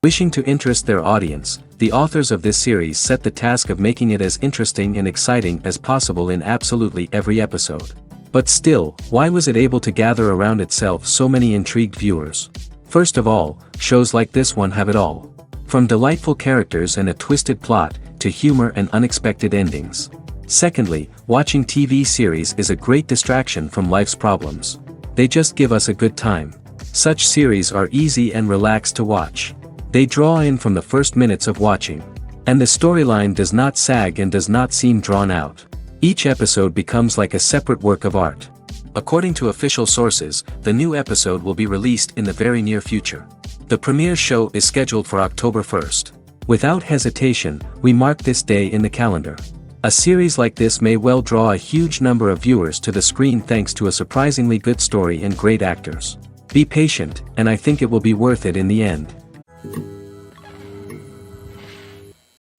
Wishing to interest their audience, the authors of this series set the task of making it as interesting and exciting as possible in absolutely every episode. But still, why was it able to gather around itself so many intrigued viewers? First of all, shows like this one have it all. From delightful characters and a twisted plot, to humor and unexpected endings. Secondly, watching TV series is a great distraction from life's problems. They just give us a good time. Such series are easy and relaxed to watch. They draw in from the first minutes of watching. And the storyline does not sag and does not seem drawn out. Each episode becomes like a separate work of art. According to official sources, the new episode will be released in the very near future. The premiere show is scheduled for October 1st. Without hesitation, we mark this day in the calendar. A series like this may well draw a huge number of viewers to the screen thanks to a surprisingly good story and great actors. Be patient, and I think it will be worth it in the end.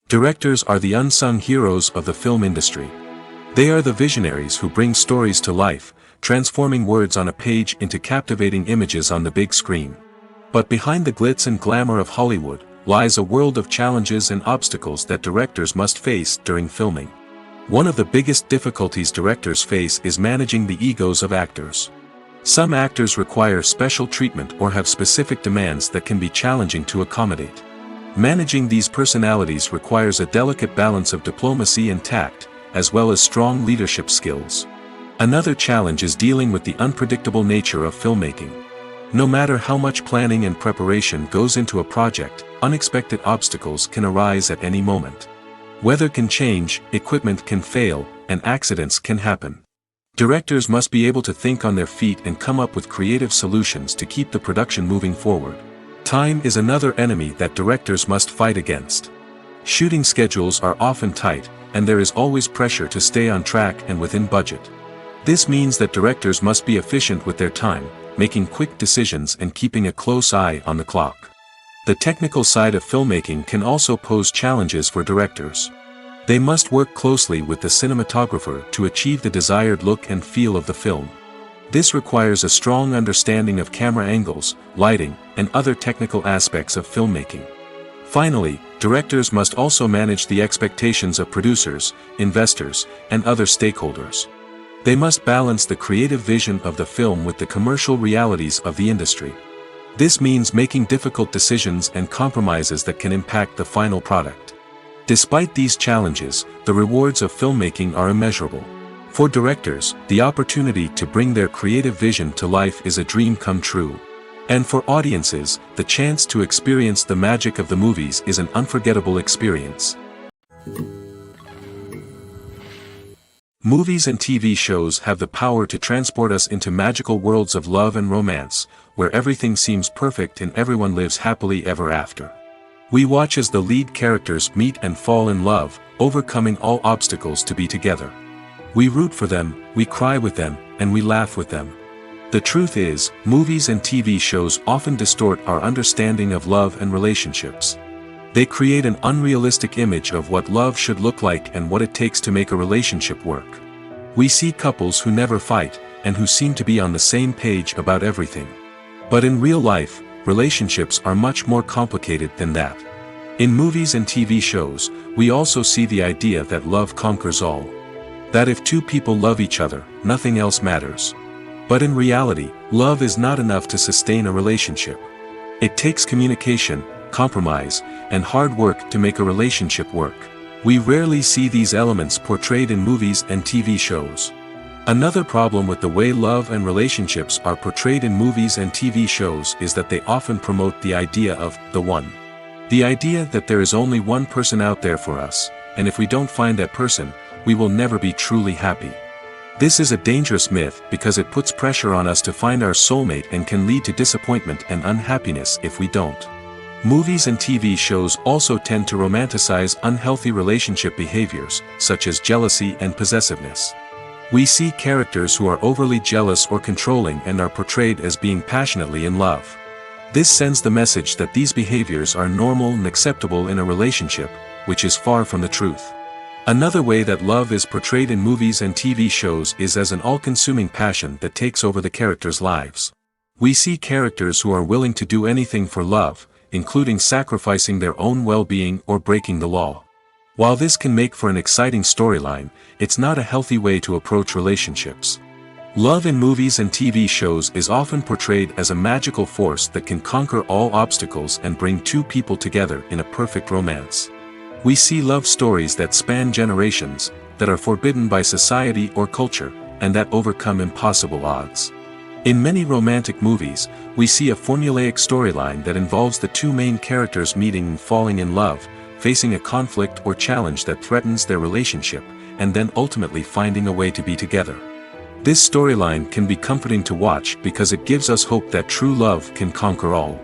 Directors are the unsung heroes of the film industry. They are the visionaries who bring stories to life, transforming words on a page into captivating images on the big screen. But behind the glitz and glamour of Hollywood, lies a world of challenges and obstacles that directors must face during filming. One of the biggest difficulties directors face is managing the egos of actors. Some actors require special treatment or have specific demands that can be challenging to accommodate. Managing these personalities requires a delicate balance of diplomacy and tact, as well as strong leadership skills. Another challenge is dealing with the unpredictable nature of filmmaking. No matter how much planning and preparation goes into a project, unexpected obstacles can arise at any moment. Weather can change, equipment can fail, and accidents can happen. Directors must be able to think on their feet and come up with creative solutions to keep the production moving forward. Time is another enemy that directors must fight against. Shooting schedules are often tight, and there is always pressure to stay on track and within budget. This means that directors must be efficient with their time, making quick decisions and keeping a close eye on the clock. The technical side of filmmaking can also pose challenges for directors. They must work closely with the cinematographer to achieve the desired look and feel of the film. This requires a strong understanding of camera angles, lighting, and other technical aspects of filmmaking. Finally, directors must also manage the expectations of producers, investors, and other stakeholders. They must balance the creative vision of the film with the commercial realities of the industry. This means making difficult decisions and compromises that can impact the final product. Despite these challenges, the rewards of filmmaking are immeasurable. For directors, the opportunity to bring their creative vision to life is a dream come true. And for audiences, the chance to experience the magic of the movies is an unforgettable experience. Movies and TV shows have the power to transport us into magical worlds of love and romance, where everything seems perfect and everyone lives happily ever after. We watch as the lead characters meet and fall in love, overcoming all obstacles to be together. We root for them, we cry with them, and we laugh with them. The truth is, movies and TV shows often distort our understanding of love and relationships. They create an unrealistic image of what love should look like and what it takes to make a relationship work. We see couples who never fight, and who seem to be on the same page about everything. But in real life, relationships are much more complicated than that. In movies and TV shows, we also see the idea that love conquers all. That if two people love each other, nothing else matters. But in reality, love is not enough to sustain a relationship. It takes communication, compromise, and hard work to make a relationship work. We rarely see these elements portrayed in movies and TV shows. Another problem with the way love and relationships are portrayed in movies and TV shows is that they often promote the idea of the one. The idea that there is only one person out there for us, and if we don't find that person, we will never be truly happy. This is a dangerous myth because it puts pressure on us to find our soulmate and can lead to disappointment and unhappiness if we don't. Movies and TV shows also tend to romanticize unhealthy relationship behaviors, such as jealousy and possessiveness. We see characters who are overly jealous or controlling and are portrayed as being passionately in love. This sends the message that these behaviors are normal and acceptable in a relationship, which is far from the truth. Another way that love is portrayed in movies and TV shows is as an all-consuming passion that takes over the characters' lives. We see characters who are willing to do anything for love, including sacrificing their own well-being or breaking the law. While this can make for an exciting storyline, it's not a healthy way to approach relationships. Love in movies and TV shows is often portrayed as a magical force that can conquer all obstacles and bring two people together in a perfect romance. We see love stories that span generations, that are forbidden by society or culture, and that overcome impossible odds. In many romantic movies, we see a formulaic storyline that involves the two main characters meeting and falling in love, facing a conflict or challenge that threatens their relationship, and then ultimately finding a way to be together. This storyline can be comforting to watch because it gives us hope that true love can conquer all.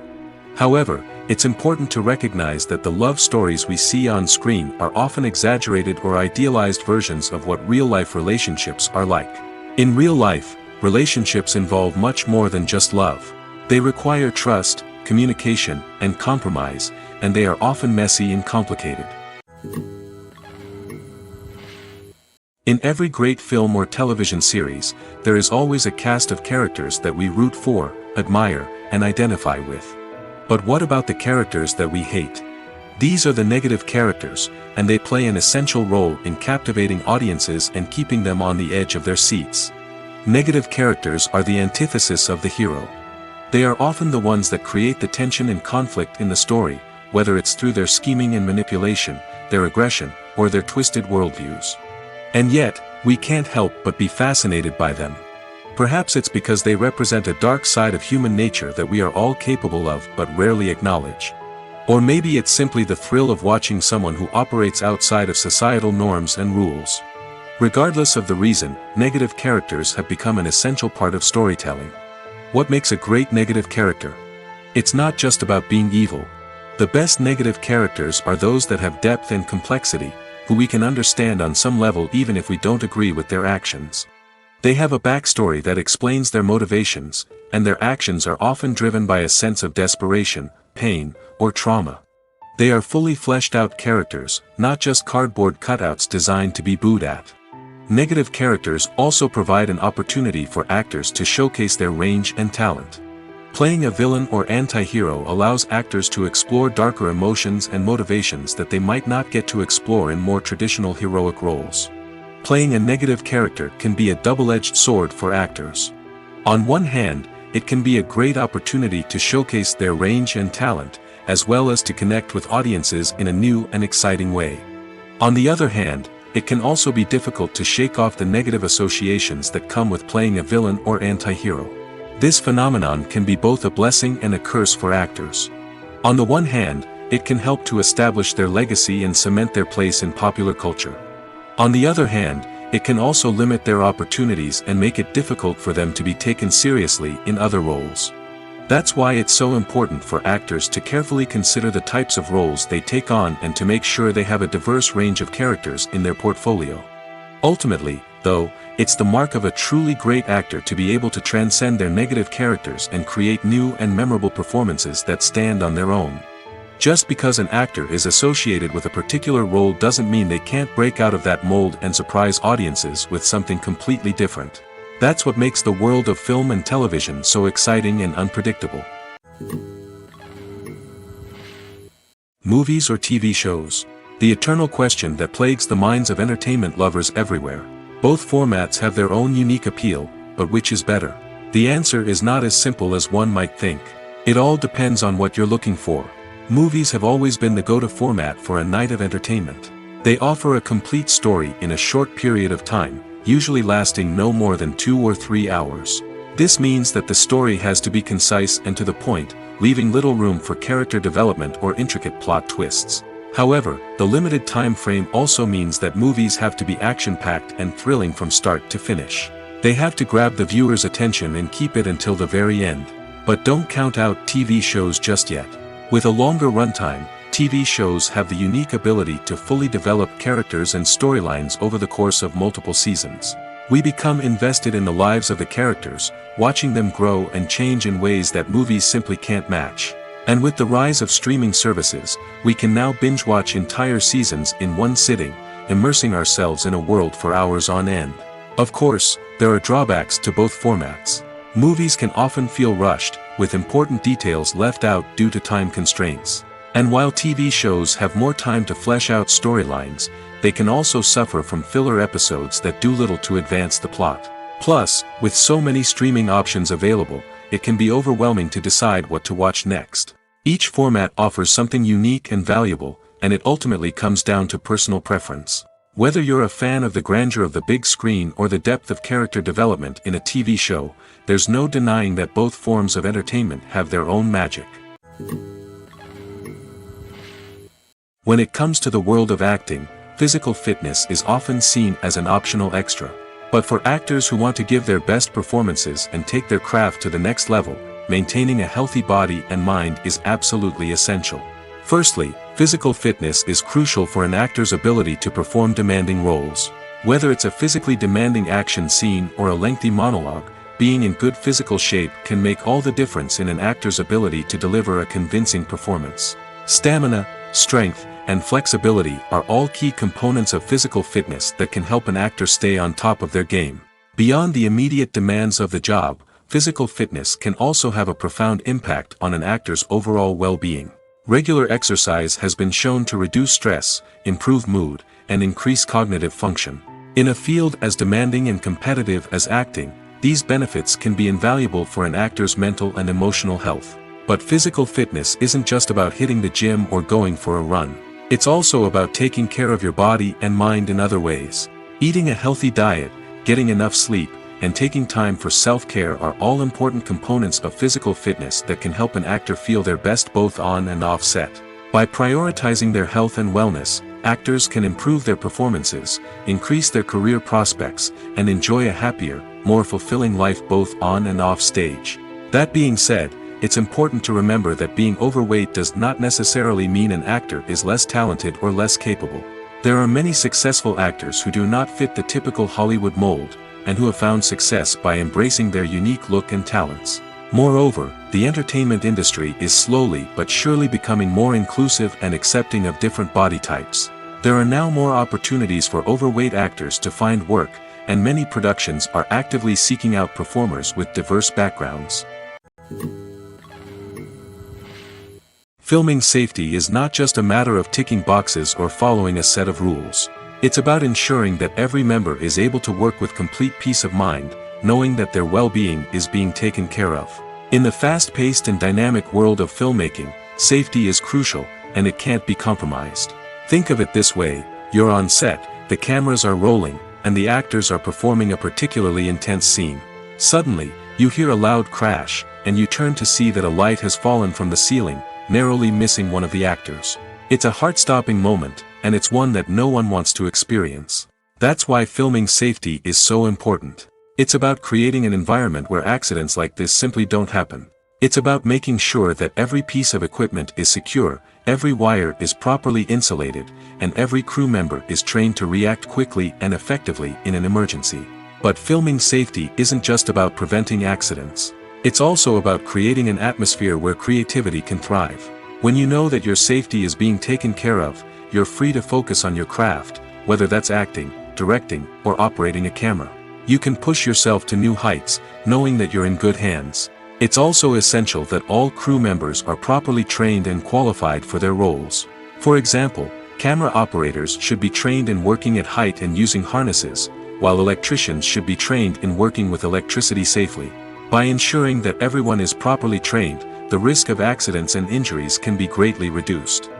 However, it's important to recognize that the love stories we see on screen are often exaggerated or idealized versions of what real-life relationships are like. In real life, relationships involve much more than just love. They require trust, communication, and compromise, and they are often messy and complicated. In every great film or television series, there is always a cast of characters that we root for, admire, and identify with. But what about the characters that we hate? These are the negative characters, and they play an essential role in captivating audiences and keeping them on the edge of their seats. Negative characters are the antithesis of the hero. They are often the ones that create the tension and conflict in the story, whether it's through their scheming and manipulation, their aggression, or their twisted worldviews. And yet, we can't help but be fascinated by them. Perhaps it's because they represent a dark side of human nature that we are all capable of but rarely acknowledge. Or maybe it's simply the thrill of watching someone who operates outside of societal norms and rules. Regardless of the reason, negative characters have become an essential part of storytelling. What makes a great negative character? It's not just about being evil. The best negative characters are those that have depth and complexity, who we can understand on some level even if we don't agree with their actions. They have a backstory that explains their motivations, and their actions are often driven by a sense of desperation, pain, or trauma. They are fully fleshed out characters, not just cardboard cutouts designed to be booed at. Negative characters also provide an opportunity for actors to showcase their range and talent. Playing a villain or anti-hero allows actors to explore darker emotions and motivations that they might not get to explore in more traditional heroic roles. Playing a negative character can be a double-edged sword for actors. On one hand, it can be a great opportunity to showcase their range and talent, as well as to connect with audiences in a new and exciting way. On the other hand, it can also be difficult to shake off the negative associations that come with playing a villain or anti-hero. This phenomenon can be both a blessing and a curse for actors. On the one hand, it can help to establish their legacy and cement their place in popular culture. On the other hand, it can also limit their opportunities and make it difficult for them to be taken seriously in other roles. That's why it's so important for actors to carefully consider the types of roles they take on and to make sure they have a diverse range of characters in their portfolio. Ultimately, though, it's the mark of a truly great actor to be able to transcend their negative characters and create new and memorable performances that stand on their own. Just because an actor is associated with a particular role doesn't mean they can't break out of that mold and surprise audiences with something completely different. That's what makes the world of film and television so exciting and unpredictable. Movies or TV shows? The eternal question that plagues the minds of entertainment lovers everywhere. Both formats have their own unique appeal, but which is better? The answer is not as simple as one might think. It all depends on what you're looking for. Movies have always been the go-to format for a night of entertainment. They offer a complete story in a short period of time, usually lasting no more than 2 or 3 hours. This means that the story has to be concise and to the point, leaving little room for character development or intricate plot twists. However, the limited time frame also means that movies have to be action-packed and thrilling from start to finish. They have to grab the viewer's attention and keep it until the very end. But don't count out TV shows just yet. With a longer runtime, TV shows have the unique ability to fully develop characters and storylines over the course of multiple seasons. We become invested in the lives of the characters, watching them grow and change in ways that movies simply can't match. And with the rise of streaming services, we can now binge-watch entire seasons in one sitting, immersing ourselves in a world for hours on end. Of course, there are drawbacks to both formats. Movies can often feel rushed, with important details left out due to time constraints. And while TV shows have more time to flesh out storylines, they can also suffer from filler episodes that do little to advance the plot. Plus, with so many streaming options available, it can be overwhelming to decide what to watch next. Each format offers something unique and valuable, and it ultimately comes down to personal preference. Whether you're a fan of the grandeur of the big screen or the depth of character development in a TV show, there's no denying that both forms of entertainment have their own magic. When it comes to the world of acting, physical fitness is often seen as an optional extra. But for actors who want to give their best performances and take their craft to the next level, maintaining a healthy body and mind is absolutely essential. Firstly, physical fitness is crucial for an actor's ability to perform demanding roles. Whether it's a physically demanding action scene or a lengthy monologue, being in good physical shape can make all the difference in an actor's ability to deliver a convincing performance. Stamina, strength, and flexibility are all key components of physical fitness that can help an actor stay on top of their game. Beyond the immediate demands of the job, physical fitness can also have a profound impact on an actor's overall well-being. Regular exercise has been shown to reduce stress, improve mood, and increase cognitive function. In a field as demanding and competitive as acting, these benefits can be invaluable for an actor's mental and emotional health. But physical fitness isn't just about hitting the gym or going for a run. It's also about taking care of your body and mind in other ways. Eating a healthy diet, getting enough sleep, and taking time for self-care are all important components of physical fitness that can help an actor feel their best both on and off set. By prioritizing their health and wellness, actors can improve their performances, increase their career prospects, and enjoy a happier, more fulfilling life both on and off stage. That being said, it's important to remember that being overweight does not necessarily mean an actor is less talented or less capable. There are many successful actors who do not fit the typical Hollywood mold, and who have found success by embracing their unique look and talents. Moreover, the entertainment industry is slowly but surely becoming more inclusive and accepting of different body types. There are now more opportunities for overweight actors to find work, and many productions are actively seeking out performers with diverse backgrounds. Filming safety is not just a matter of ticking boxes or following a set of rules. It's about ensuring that every member is able to work with complete peace of mind, knowing that their well-being is being taken care of. In the fast-paced and dynamic world of filmmaking, safety is crucial, and it can't be compromised. Think of it this way: you're on set, the cameras are rolling, and the actors are performing a particularly intense scene. Suddenly, you hear a loud crash, and you turn to see that a light has fallen from the ceiling, narrowly missing one of the actors. It's a heart-stopping moment, and it's one that no one wants to experience. That's why filming safety is so important. It's about creating an environment where accidents like this simply don't happen. It's about making sure that every piece of equipment is secure, every wire is properly insulated, and every crew member is trained to react quickly and effectively in an emergency. But filming safety isn't just about preventing accidents. It's also about creating an atmosphere where creativity can thrive. When you know that your safety is being taken care of, you're free to focus on your craft, whether that's acting, directing, or operating a camera. You can push yourself to new heights, knowing that you're in good hands. It's also essential that all crew members are properly trained and qualified for their roles. For example, camera operators should be trained in working at height and using harnesses, while electricians should be trained in working with electricity safely. By ensuring that everyone is properly trained, the risk of accidents and injuries can be greatly reduced.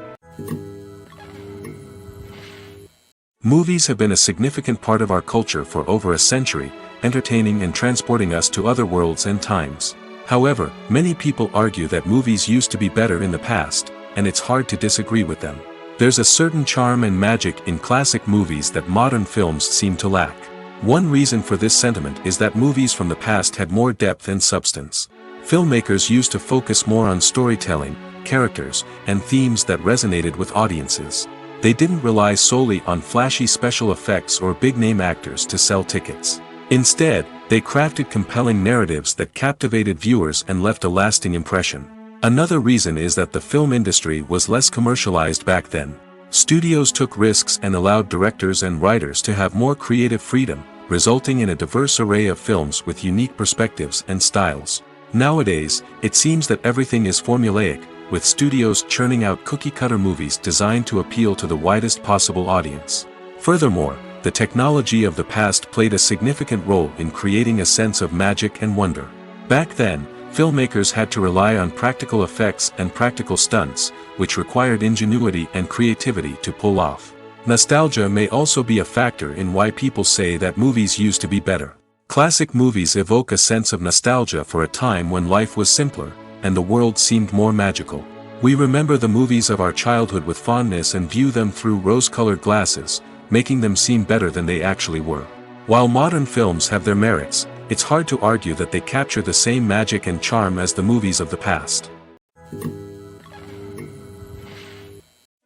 Movies have been a significant part of our culture for over a century, entertaining and transporting us to other worlds and times. However, many people argue that movies used to be better in the past, and it's hard to disagree with them. There's a certain charm and magic in classic movies that modern films seem to lack. One reason for this sentiment is that movies from the past had more depth and substance. Filmmakers used to focus more on storytelling, characters, and themes that resonated with audiences. They didn't rely solely on flashy special effects or big-name actors to sell tickets. Instead, they crafted compelling narratives that captivated viewers and left a lasting impression. Another reason is that the film industry was less commercialized back then. Studios took risks and allowed directors and writers to have more creative freedom, resulting in a diverse array of films with unique perspectives and styles. Nowadays, it seems that everything is formulaic, with studios churning out cookie-cutter movies designed to appeal to the widest possible audience. Furthermore, the technology of the past played a significant role in creating a sense of magic and wonder. Back then, filmmakers had to rely on practical effects and practical stunts, which required ingenuity and creativity to pull off. Nostalgia may also be a factor in why people say that movies used to be better. Classic movies evoke a sense of nostalgia for a time when life was simpler, and the world seemed more magical. We remember the movies of our childhood with fondness and view them through rose-colored glasses, making them seem better than they actually were. While modern films have their merits, it's hard to argue that they capture the same magic and charm as the movies of the past.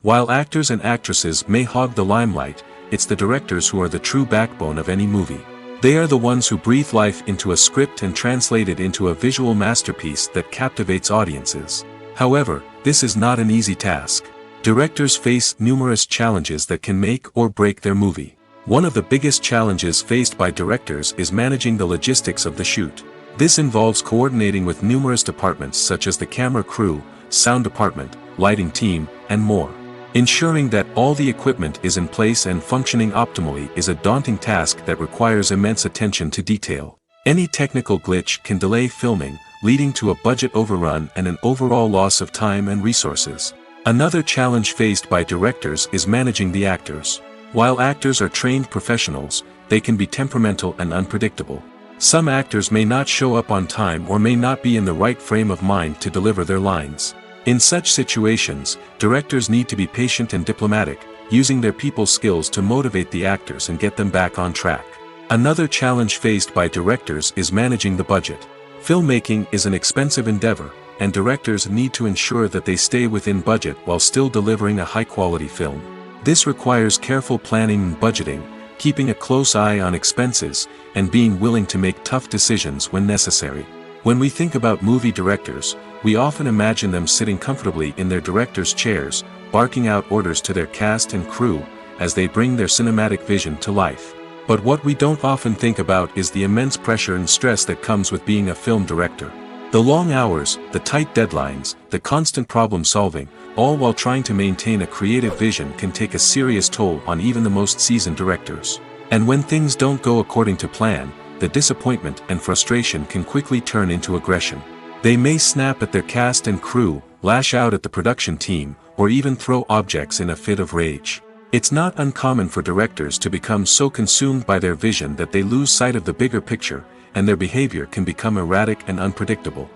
While actors and actresses may hog the limelight, it's the directors who are the true backbone of any movie. They are the ones who breathe life into a script and translate it into a visual masterpiece that captivates audiences. However, this is not an easy task. Directors face numerous challenges that can make or break their movie. One of the biggest challenges faced by directors is managing the logistics of the shoot. This involves coordinating with numerous departments such as the camera crew, sound department, lighting team, and more. Ensuring that all the equipment is in place and functioning optimally is a daunting task that requires immense attention to detail. Any technical glitch can delay filming, leading to a budget overrun and an overall loss of time and resources. Another challenge faced by directors is managing the actors. While actors are trained professionals, they can be temperamental and unpredictable. Some actors may not show up on time or may not be in the right frame of mind to deliver their lines. In such situations, directors need to be patient and diplomatic, using their people skills to motivate the actors and get them back on track. Another challenge faced by directors is managing the budget. Filmmaking is an expensive endeavor, and directors need to ensure that they stay within budget while still delivering a high-quality film. This requires careful planning and budgeting, keeping a close eye on expenses, and being willing to make tough decisions when necessary. When we think about movie directors, we often imagine them sitting comfortably in their director's chairs, barking out orders to their cast and crew, as they bring their cinematic vision to life. But what we don't often think about is the immense pressure and stress that comes with being a film director. The long hours, the tight deadlines, the constant problem solving, all while trying to maintain a creative vision can take a serious toll on even the most seasoned directors. And when things don't go according to plan, the disappointment and frustration can quickly turn into aggression. They may snap at their cast and crew, lash out at the production team, or even throw objects in a fit of rage. It's not uncommon for directors to become so consumed by their vision that they lose sight of the bigger picture, and their behavior can become erratic and unpredictable.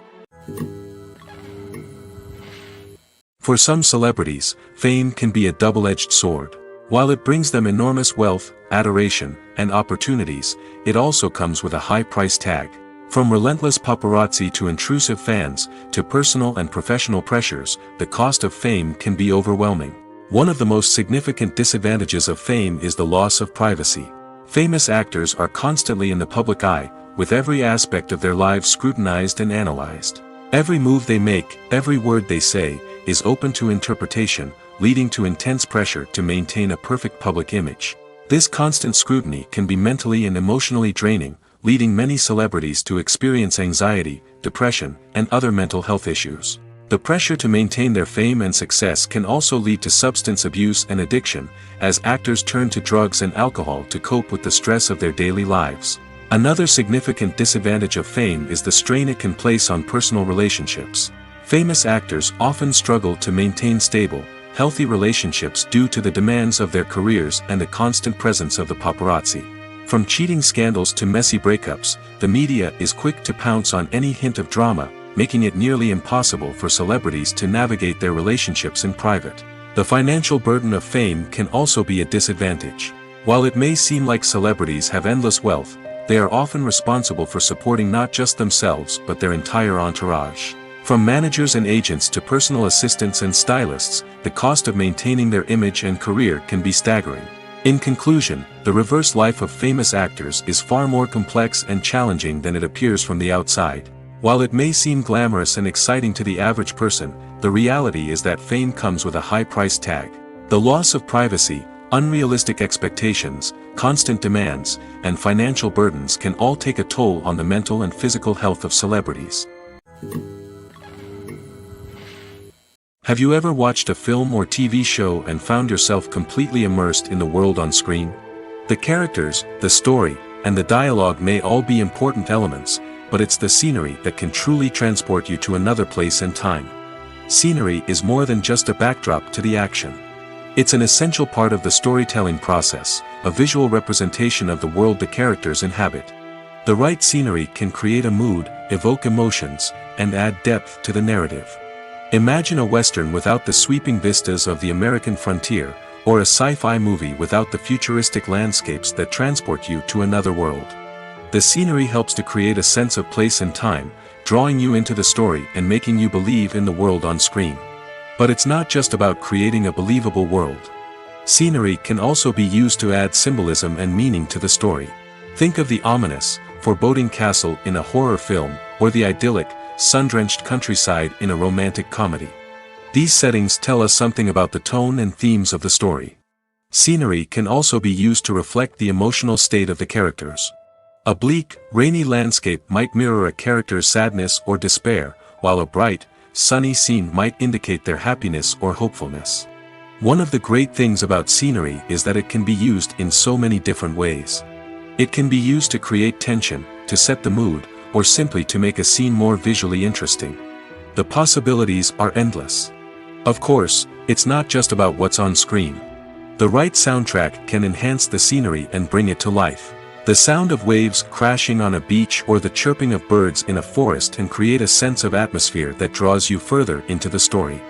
For some celebrities, fame can be a double-edged sword. While it brings them enormous wealth, adoration, and opportunities, it also comes with a high price tag. From relentless paparazzi to intrusive fans, to personal and professional pressures, the cost of fame can be overwhelming. One of the most significant disadvantages of fame is the loss of privacy. Famous actors are constantly in the public eye, with every aspect of their lives scrutinized and analyzed. Every move they make, every word they say, is open to interpretation, leading to intense pressure to maintain a perfect public image. This constant scrutiny can be mentally and emotionally draining, leading many celebrities to experience anxiety, depression, and other mental health issues. The pressure to maintain their fame and success can also lead to substance abuse and addiction, as actors turn to drugs and alcohol to cope with the stress of their daily lives. Another significant disadvantage of fame is the strain it can place on personal relationships. Famous actors often struggle to maintain stable, healthy relationships due to the demands of their careers and the constant presence of the paparazzi. From cheating scandals to messy breakups, the media is quick to pounce on any hint of drama, making it nearly impossible for celebrities to navigate their relationships in private. The financial burden of fame can also be a disadvantage. While it may seem like celebrities have endless wealth, they are often responsible for supporting not just themselves but their entire entourage. From managers and agents to personal assistants and stylists, the cost of maintaining their image and career can be staggering. In conclusion, the reverse life of famous actors is far more complex and challenging than it appears from the outside. While it may seem glamorous and exciting to the average person, the reality is that fame comes with a high price tag. The loss of privacy, unrealistic expectations, constant demands, and financial burdens can all take a toll on the mental and physical health of celebrities. Have you ever watched a film or TV show and found yourself completely immersed in the world on screen? The characters, the story, and the dialogue may all be important elements, but it's the scenery that can truly transport you to another place and time. Scenery is more than just a backdrop to the action. It's an essential part of the storytelling process, a visual representation of the world the characters inhabit. The right scenery can create a mood, evoke emotions, and add depth to the narrative. Imagine a Western without the sweeping vistas of the American frontier, or a sci-fi movie without the futuristic landscapes that transport you to another world. The scenery helps to create a sense of place and time, drawing you into the story and making you believe in the world on screen. But it's not just about creating a believable world. Scenery can also be used to add symbolism and meaning to the story. Think of the ominous, foreboding castle in a horror film, or the idyllic, sun-drenched countryside in a romantic comedy. These settings tell us something about the tone and themes of the story. Scenery can also be used to reflect the emotional state of the characters. A bleak, rainy landscape might mirror a character's sadness or despair, while a bright, sunny scene might indicate their happiness or hopefulness. One of the great things about scenery is that it can be used in so many different ways. It can be used to create tension, to set the mood, or simply to make a scene more visually interesting. The possibilities are endless. Of course, it's not just about what's on screen. The right soundtrack can enhance the scenery and bring it to life. The sound of waves crashing on a beach or the chirping of birds in a forest can create a sense of atmosphere that draws you further into the story.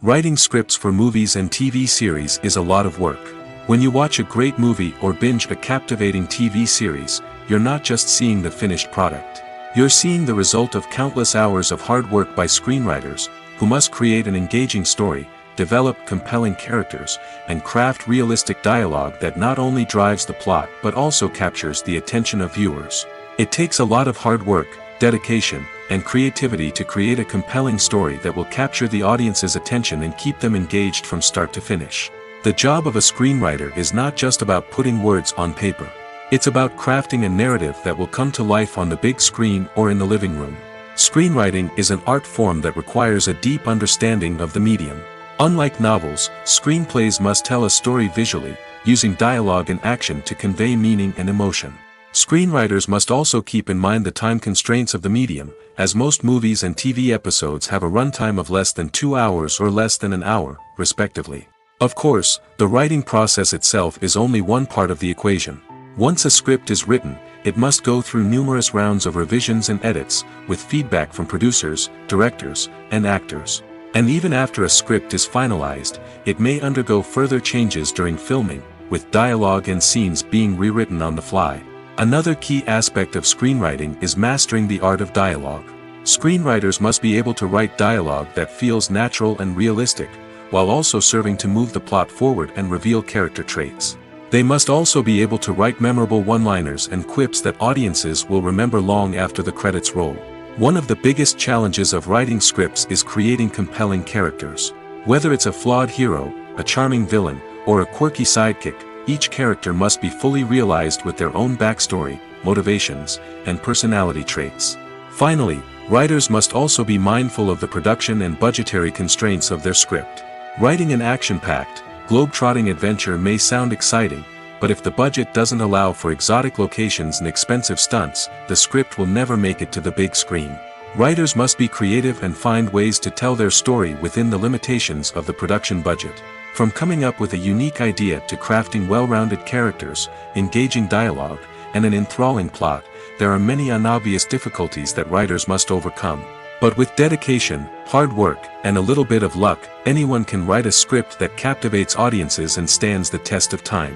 Writing scripts for movies and TV series is a lot of work. When you watch a great movie or binge a captivating TV series, you're not just seeing the finished product. You're seeing the result of countless hours of hard work by screenwriters, who must create an engaging story, develop compelling characters, and craft realistic dialogue that not only drives the plot but also captures the attention of viewers. It takes a lot of hard work, dedication, and creativity to create a compelling story that will capture the audience's attention and keep them engaged from start to finish. The job of a screenwriter is not just about putting words on paper. It's about crafting a narrative that will come to life on the big screen or in the living room. Screenwriting is an art form that requires a deep understanding of the medium. Unlike novels, screenplays must tell a story visually, using dialogue and action to convey meaning and emotion. Screenwriters must also keep in mind the time constraints of the medium, as most movies and TV episodes have a runtime of less than 2 hours or less than an hour, respectively. Of course, the writing process itself is only one part of the equation. Once a script is written, it must go through numerous rounds of revisions and edits, with feedback from producers, directors, and actors. And even after a script is finalized, it may undergo further changes during filming, with dialogue and scenes being rewritten on the fly. Another key aspect of screenwriting is mastering the art of dialogue. Screenwriters must be able to write dialogue that feels natural and realistic, while also serving to move the plot forward and reveal character traits. They must also be able to write memorable one-liners and quips that audiences will remember long after the credits roll. One of the biggest challenges of writing scripts is creating compelling characters. Whether it's a flawed hero, a charming villain, or a quirky sidekick, each character must be fully realized with their own backstory, motivations, and personality traits. Finally, writers must also be mindful of the production and budgetary constraints of their script. Writing an action-packed, globe-trotting adventure may sound exciting, but if the budget doesn't allow for exotic locations and expensive stunts, the script will never make it to the big screen. Writers must be creative and find ways to tell their story within the limitations of the production budget. From coming up with a unique idea to crafting well-rounded characters, engaging dialogue, and an enthralling plot, there are many unobvious difficulties that writers must overcome. But with dedication, hard work, and a little bit of luck, anyone can write a script that captivates audiences and stands the test of time.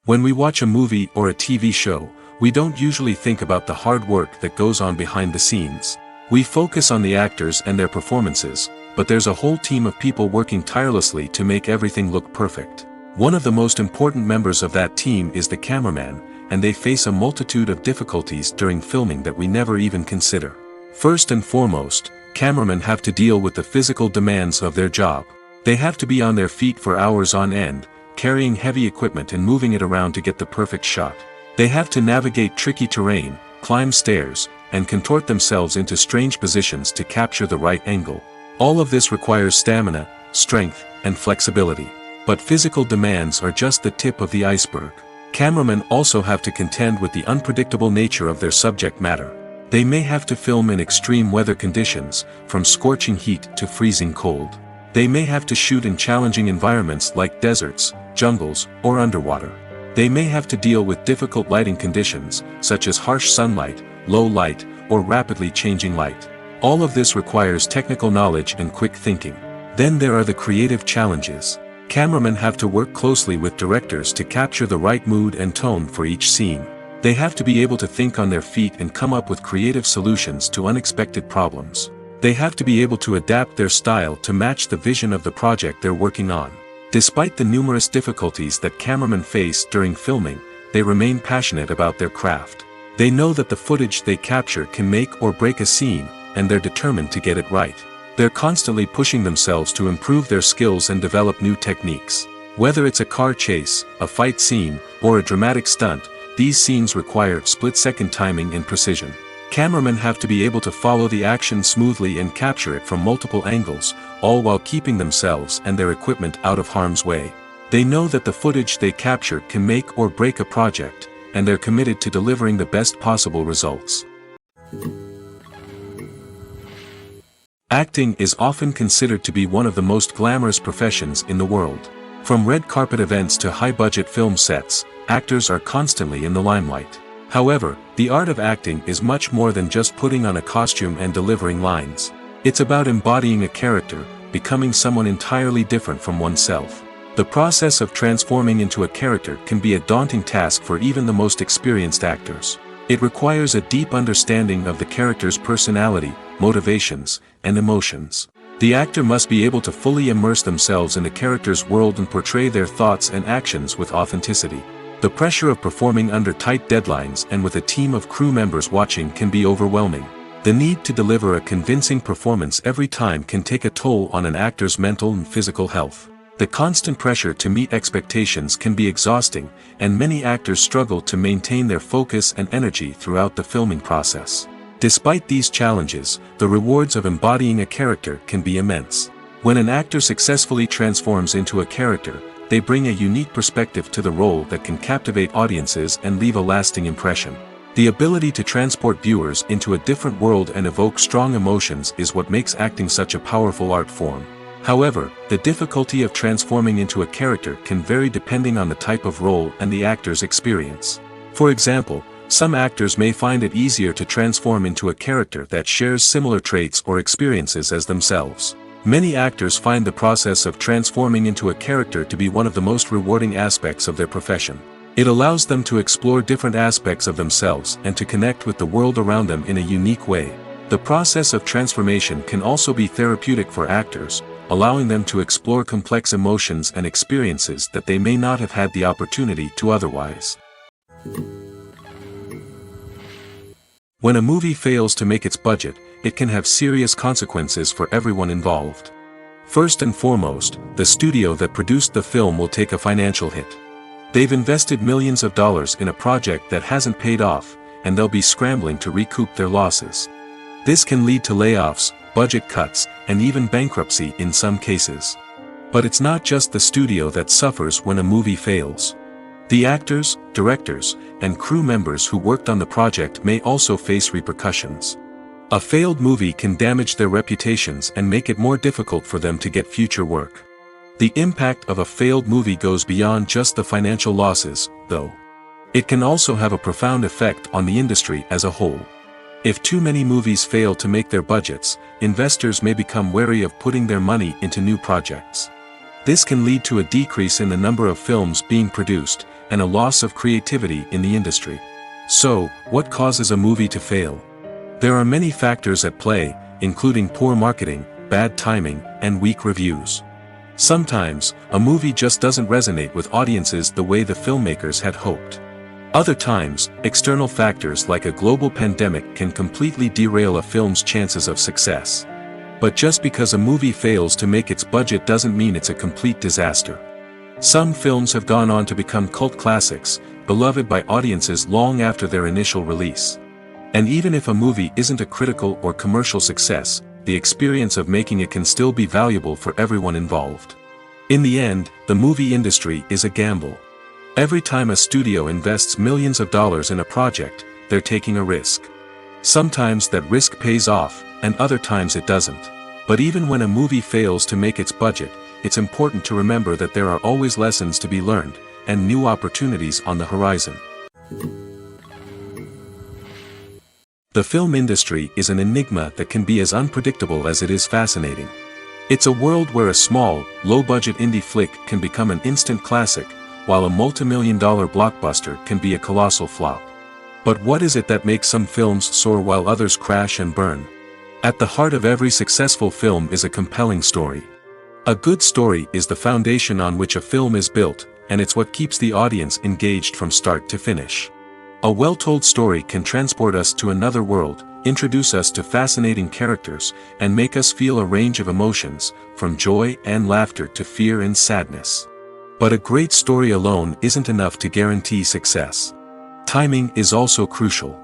When we watch a movie or a TV show, we don't usually think about the hard work that goes on behind the scenes. We focus on the actors and their performances, but there's a whole team of people working tirelessly to make everything look perfect. One of the most important members of that team is the cameraman, and they face a multitude of difficulties during filming that we never even consider. First and foremost, cameramen have to deal with the physical demands of their job. They have to be on their feet for hours on end, carrying heavy equipment and moving it around to get the perfect shot. They have to navigate tricky terrain, climb stairs, and contort themselves into strange positions to capture the right angle. All of this requires stamina, strength, and flexibility. But physical demands are just the tip of the iceberg. Cameramen also have to contend with the unpredictable nature of their subject matter. They may have to film in extreme weather conditions, from scorching heat to freezing cold. They may have to shoot in challenging environments like deserts, jungles, or underwater. They may have to deal with difficult lighting conditions, such as harsh sunlight, low light, or rapidly changing light. All of this requires technical knowledge and quick thinking. Then there are the creative challenges. Cameramen have to work closely with directors to capture the right mood and tone for each scene. They have to be able to think on their feet and come up with creative solutions to unexpected problems. They have to be able to adapt their style to match the vision of the project they're working on. Despite the numerous difficulties that cameramen face during filming, they remain passionate about their craft. They know that the footage they capture can make or break a scene, and they're determined to get it right. They're constantly pushing themselves to improve their skills and develop new techniques. Whether it's a car chase, a fight scene, or a dramatic stunt, these scenes require split-second timing and precision. Cameramen have to be able to follow the action smoothly and capture it from multiple angles, all while keeping themselves and their equipment out of harm's way. They know that the footage they capture can make or break a project, and they're committed to delivering the best possible results. Acting is often considered to be one of the most glamorous professions in the world. From red carpet events to high-budget film sets, actors are constantly in the limelight. However, the art of acting is much more than just putting on a costume and delivering lines. It's about embodying a character, becoming someone entirely different from oneself. The process of transforming into a character can be a daunting task for even the most experienced actors. It requires a deep understanding of the character's personality, motivations, and emotions. The actor must be able to fully immerse themselves in the character's world and portray their thoughts and actions with authenticity. The pressure of performing under tight deadlines and with a team of crew members watching can be overwhelming. The need to deliver a convincing performance every time can take a toll on an actor's mental and physical health. The constant pressure to meet expectations can be exhausting, and many actors struggle to maintain their focus and energy throughout the filming process. Despite these challenges, the rewards of embodying a character can be immense. When an actor successfully transforms into a character, they bring a unique perspective to the role that can captivate audiences and leave a lasting impression. The ability to transport viewers into a different world and evoke strong emotions is what makes acting such a powerful art form. However, the difficulty of transforming into a character can vary depending on the type of role and the actor's experience. For example, some actors may find it easier to transform into a character that shares similar traits or experiences as themselves. Many actors find the process of transforming into a character to be one of the most rewarding aspects of their profession. It allows them to explore different aspects of themselves and to connect with the world around them in a unique way. The process of transformation can also be therapeutic for actors, allowing them to explore complex emotions and experiences that they may not have had the opportunity to otherwise. When a movie fails to make its budget, it can have serious consequences for everyone involved. First and foremost, the studio that produced the film will take a financial hit. They've invested millions of dollars in a project that hasn't paid off, and they'll be scrambling to recoup their losses. This can lead to layoffs, budget cuts, and even bankruptcy in some cases. But it's not just the studio that suffers when a movie fails. The actors, directors, and crew members who worked on the project may also face repercussions. A failed movie can damage their reputations and make it more difficult for them to get future work. The impact of a failed movie goes beyond just the financial losses, though. It can also have a profound effect on the industry as a whole. If too many movies fail to make their budgets, investors may become wary of putting their money into new projects. This can lead to a decrease in the number of films being produced, and a loss of creativity in the industry. So, what causes a movie to fail? There are many factors at play, including poor marketing, bad timing, and weak reviews. Sometimes, a movie just doesn't resonate with audiences the way the filmmakers had hoped. Other times, external factors like a global pandemic can completely derail a film's chances of success. But just because a movie fails to make its budget doesn't mean it's a complete disaster. Some films have gone on to become cult classics, beloved by audiences long after their initial release. And even if a movie isn't a critical or commercial success, the experience of making it can still be valuable for everyone involved. In the end, the movie industry is a gamble. Every time a studio invests millions of dollars in a project, they're taking a risk. Sometimes that risk pays off, and other times it doesn't. But even when a movie fails to make its budget, it's important to remember that there are always lessons to be learned, and new opportunities on the horizon. The film industry is an enigma that can be as unpredictable as it is fascinating. It's a world where a small, low-budget indie flick can become an instant classic, while a multi-million-dollar blockbuster can be a colossal flop. But what is it that makes some films soar while others crash and burn? At the heart of every successful film is a compelling story. A good story is the foundation on which a film is built, and it's what keeps the audience engaged from start to finish. A well-told story can transport us to another world, introduce us to fascinating characters, and make us feel a range of emotions, from joy and laughter to fear and sadness. But a great story alone isn't enough to guarantee success. Timing is also crucial.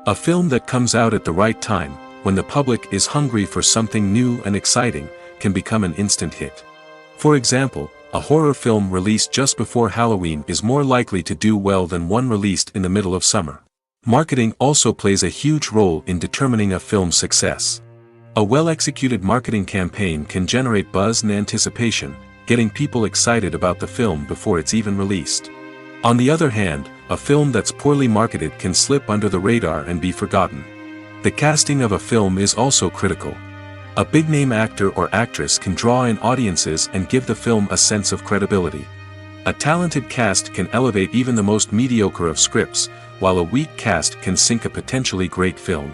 A film that comes out at the right time, when the public is hungry for something new and exciting, can become an instant hit. For example, a horror film released just before Halloween is more likely to do well than one released in the middle of summer. Marketing also plays a huge role in determining a film's success. A well-executed marketing campaign can generate buzz and anticipation, getting people excited about the film before it's even released. On the other hand, a film that's poorly marketed can slip under the radar and be forgotten. The casting of a film is also critical. A big-name actor or actress can draw in audiences and give the film a sense of credibility. A talented cast can elevate even the most mediocre of scripts, while a weak cast can sink a potentially great film.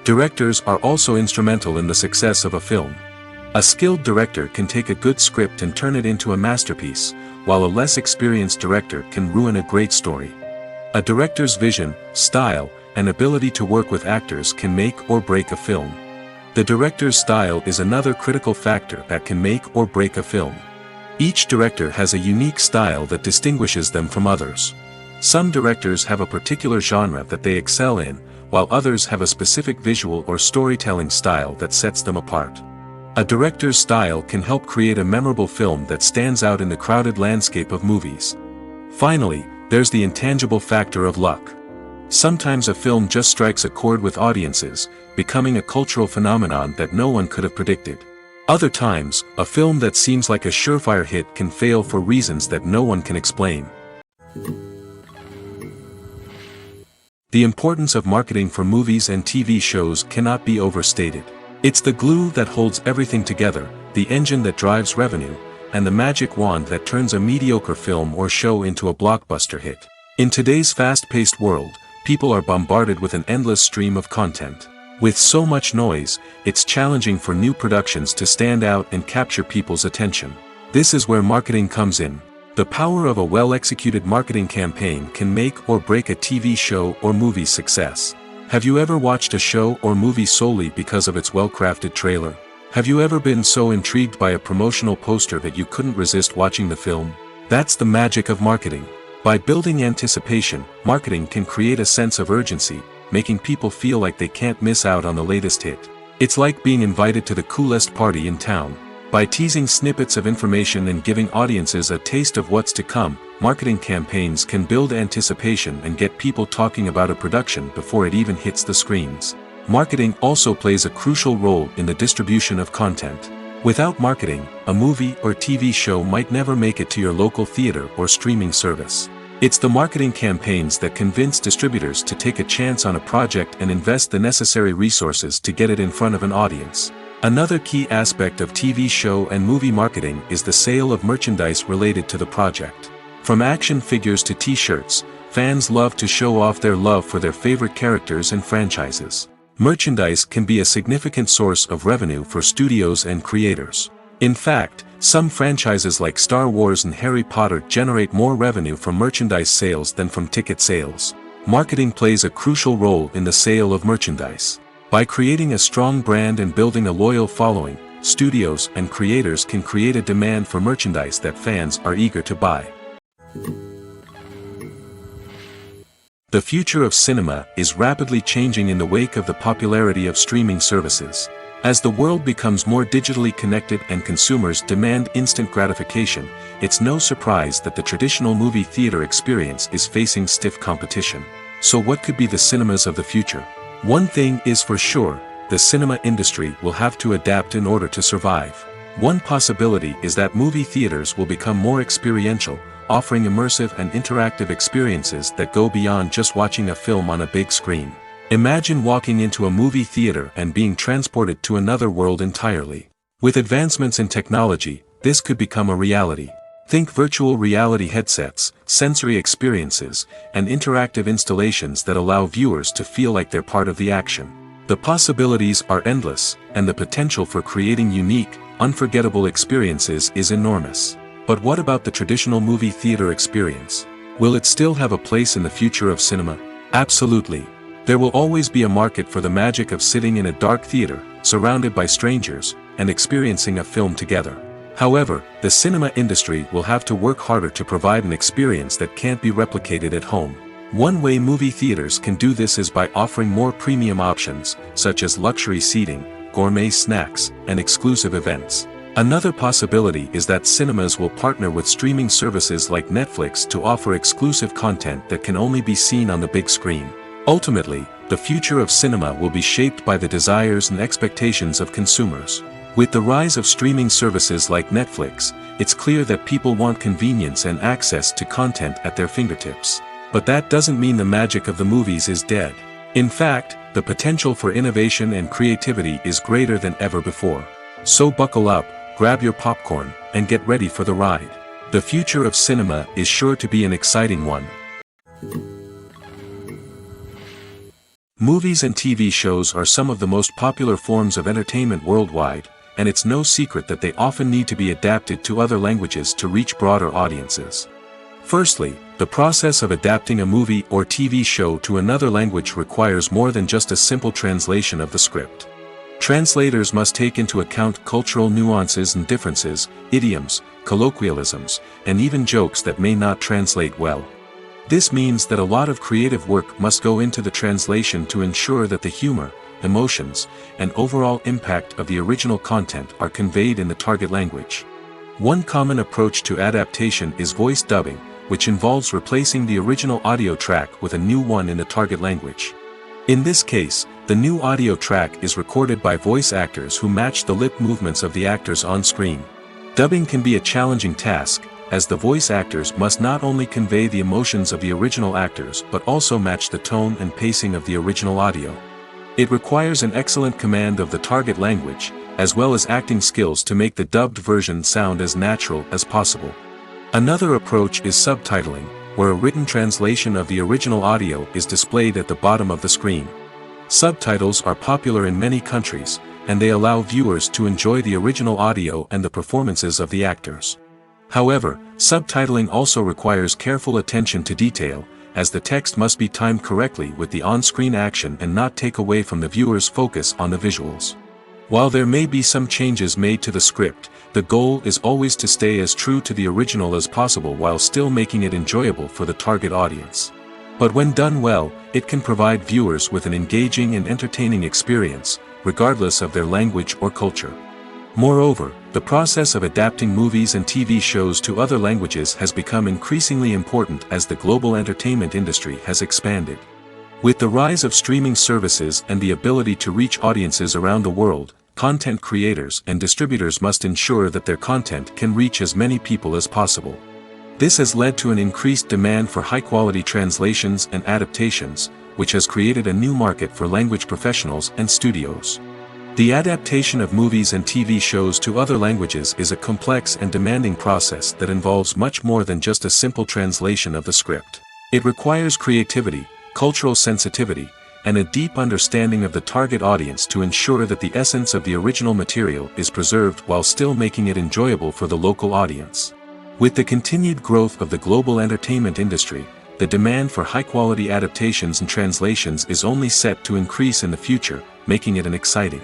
Directors are also instrumental in the success of a film. A skilled director can take a good script and turn it into a masterpiece, while a less experienced director can ruin a great story. A director's vision, style, and ability to work with actors can make or break a film. The director's style is another critical factor that can make or break a film. Each director has a unique style that distinguishes them from others. Some directors have a particular genre that they excel in, while others have a specific visual or storytelling style that sets them apart. A director's style can help create a memorable film that stands out in the crowded landscape of movies. Finally, there's the intangible factor of luck. Sometimes a film just strikes a chord with audiences, becoming a cultural phenomenon that no one could have predicted. Other times, a film that seems like a surefire hit can fail for reasons that no one can explain. The importance of marketing for movies and TV shows cannot be overstated. It's the glue that holds everything together, the engine that drives revenue, and the magic wand that turns a mediocre film or show into a blockbuster hit. In today's fast-paced world, people are bombarded with an endless stream of content. With so much noise, it's challenging for new productions to stand out and capture people's attention. This is where marketing comes in. The power of a well-executed marketing campaign can make or break a TV show or movie's success. Have you ever watched a show or movie solely because of its well-crafted trailer? Have you ever been so intrigued by a promotional poster that you couldn't resist watching the film? That's the magic of marketing. By building anticipation, marketing can create a sense of urgency, making people feel like they can't miss out on the latest hit. It's like being invited to the coolest party in town. By teasing snippets of information and giving audiences a taste of what's to come, marketing campaigns can build anticipation and get people talking about a production before it even hits the screens. Marketing also plays a crucial role in the distribution of content. Without marketing, a movie or TV show might never make it to your local theater or streaming service. It's the marketing campaigns that convince distributors to take a chance on a project and invest the necessary resources to get it in front of an audience. Another key aspect of TV show and movie marketing is the sale of merchandise related to the project. From action figures to t-shirts, fans love to show off their love for their favorite characters and franchises. Merchandise can be a significant source of revenue for studios and creators. In fact, some franchises like Star Wars and Harry Potter generate more revenue from merchandise sales than from ticket sales. Marketing plays a crucial role in the sale of merchandise. By creating a strong brand and building a loyal following, studios and creators can create a demand for merchandise that fans are eager to buy. The future of cinema is rapidly changing in the wake of the popularity of streaming services. As the world becomes more digitally connected and consumers demand instant gratification, it's no surprise that the traditional movie theater experience is facing stiff competition. So what could be the cinemas of the future? One thing is for sure, the cinema industry will have to adapt in order to survive. One possibility is that movie theaters will become more experiential, offering immersive and interactive experiences that go beyond just watching a film on a big screen. Imagine walking into a movie theater and being transported to another world entirely. With advancements in technology, this could become a reality. Think virtual reality headsets, sensory experiences, and interactive installations that allow viewers to feel like they're part of the action. The possibilities are endless, and the potential for creating unique, unforgettable experiences is enormous. But what about the traditional movie theater experience? Will it still have a place in the future of cinema? Absolutely. There will always be a market for the magic of sitting in a dark theater, surrounded by strangers, and experiencing a film together. However, the cinema industry will have to work harder to provide an experience that can't be replicated at home. One way movie theaters can do this is by offering more premium options, such as luxury seating, gourmet snacks, and exclusive events. Another possibility is that cinemas will partner with streaming services like Netflix to offer exclusive content that can only be seen on the big screen. Ultimately, the future of cinema will be shaped by the desires and expectations of consumers. With the rise of streaming services like Netflix, it's clear that people want convenience and access to content at their fingertips. But that doesn't mean the magic of the movies is dead. In fact, the potential for innovation and creativity is greater than ever before. So buckle up, grab your popcorn, and get ready for the ride. The future of cinema is sure to be an exciting one. Movies and TV shows are some of the most popular forms of entertainment worldwide, and it's no secret that they often need to be adapted to other languages to reach broader audiences. Firstly, the process of adapting a movie or TV show to another language requires more than just a simple translation of the script. Translators must take into account cultural nuances and differences, idioms, colloquialisms, and even jokes that may not translate well. This means that a lot of creative work must go into the translation to ensure that the humor, emotions, and overall impact of the original content are conveyed in the target language. One common approach to adaptation is voice dubbing, which involves replacing the original audio track with a new one in the target language. In this case, the new audio track is recorded by voice actors who match the lip movements of the actors on screen. Dubbing can be a challenging task, as the voice actors must not only convey the emotions of the original actors but also match the tone and pacing of the original audio. It requires an excellent command of the target language, as well as acting skills to make the dubbed version sound as natural as possible. Another approach is subtitling, where a written translation of the original audio is displayed at the bottom of the screen. Subtitles are popular in many countries, and they allow viewers to enjoy the original audio and the performances of the actors. However, subtitling also requires careful attention to detail, as the text must be timed correctly with the on-screen action and not take away from the viewer's focus on the visuals. While there may be some changes made to the script, the goal is always to stay as true to the original as possible while still making it enjoyable for the target audience. But when done well, it can provide viewers with an engaging and entertaining experience, regardless of their language or culture. Moreover, the process of adapting movies and TV shows to other languages has become increasingly important as the global entertainment industry has expanded. With the rise of streaming services and the ability to reach audiences around the world, content creators and distributors must ensure that their content can reach as many people as possible. This has led to an increased demand for high-quality translations and adaptations, which has created a new market for language professionals and studios. The adaptation of movies and TV shows to other languages is a complex and demanding process that involves much more than just a simple translation of the script. It requires creativity, cultural sensitivity, and a deep understanding of the target audience to ensure that the essence of the original material is preserved while still making it enjoyable for the local audience. With the continued growth of the global entertainment industry, the demand for high-quality adaptations and translations is only set to increase in the future, making it an exciting.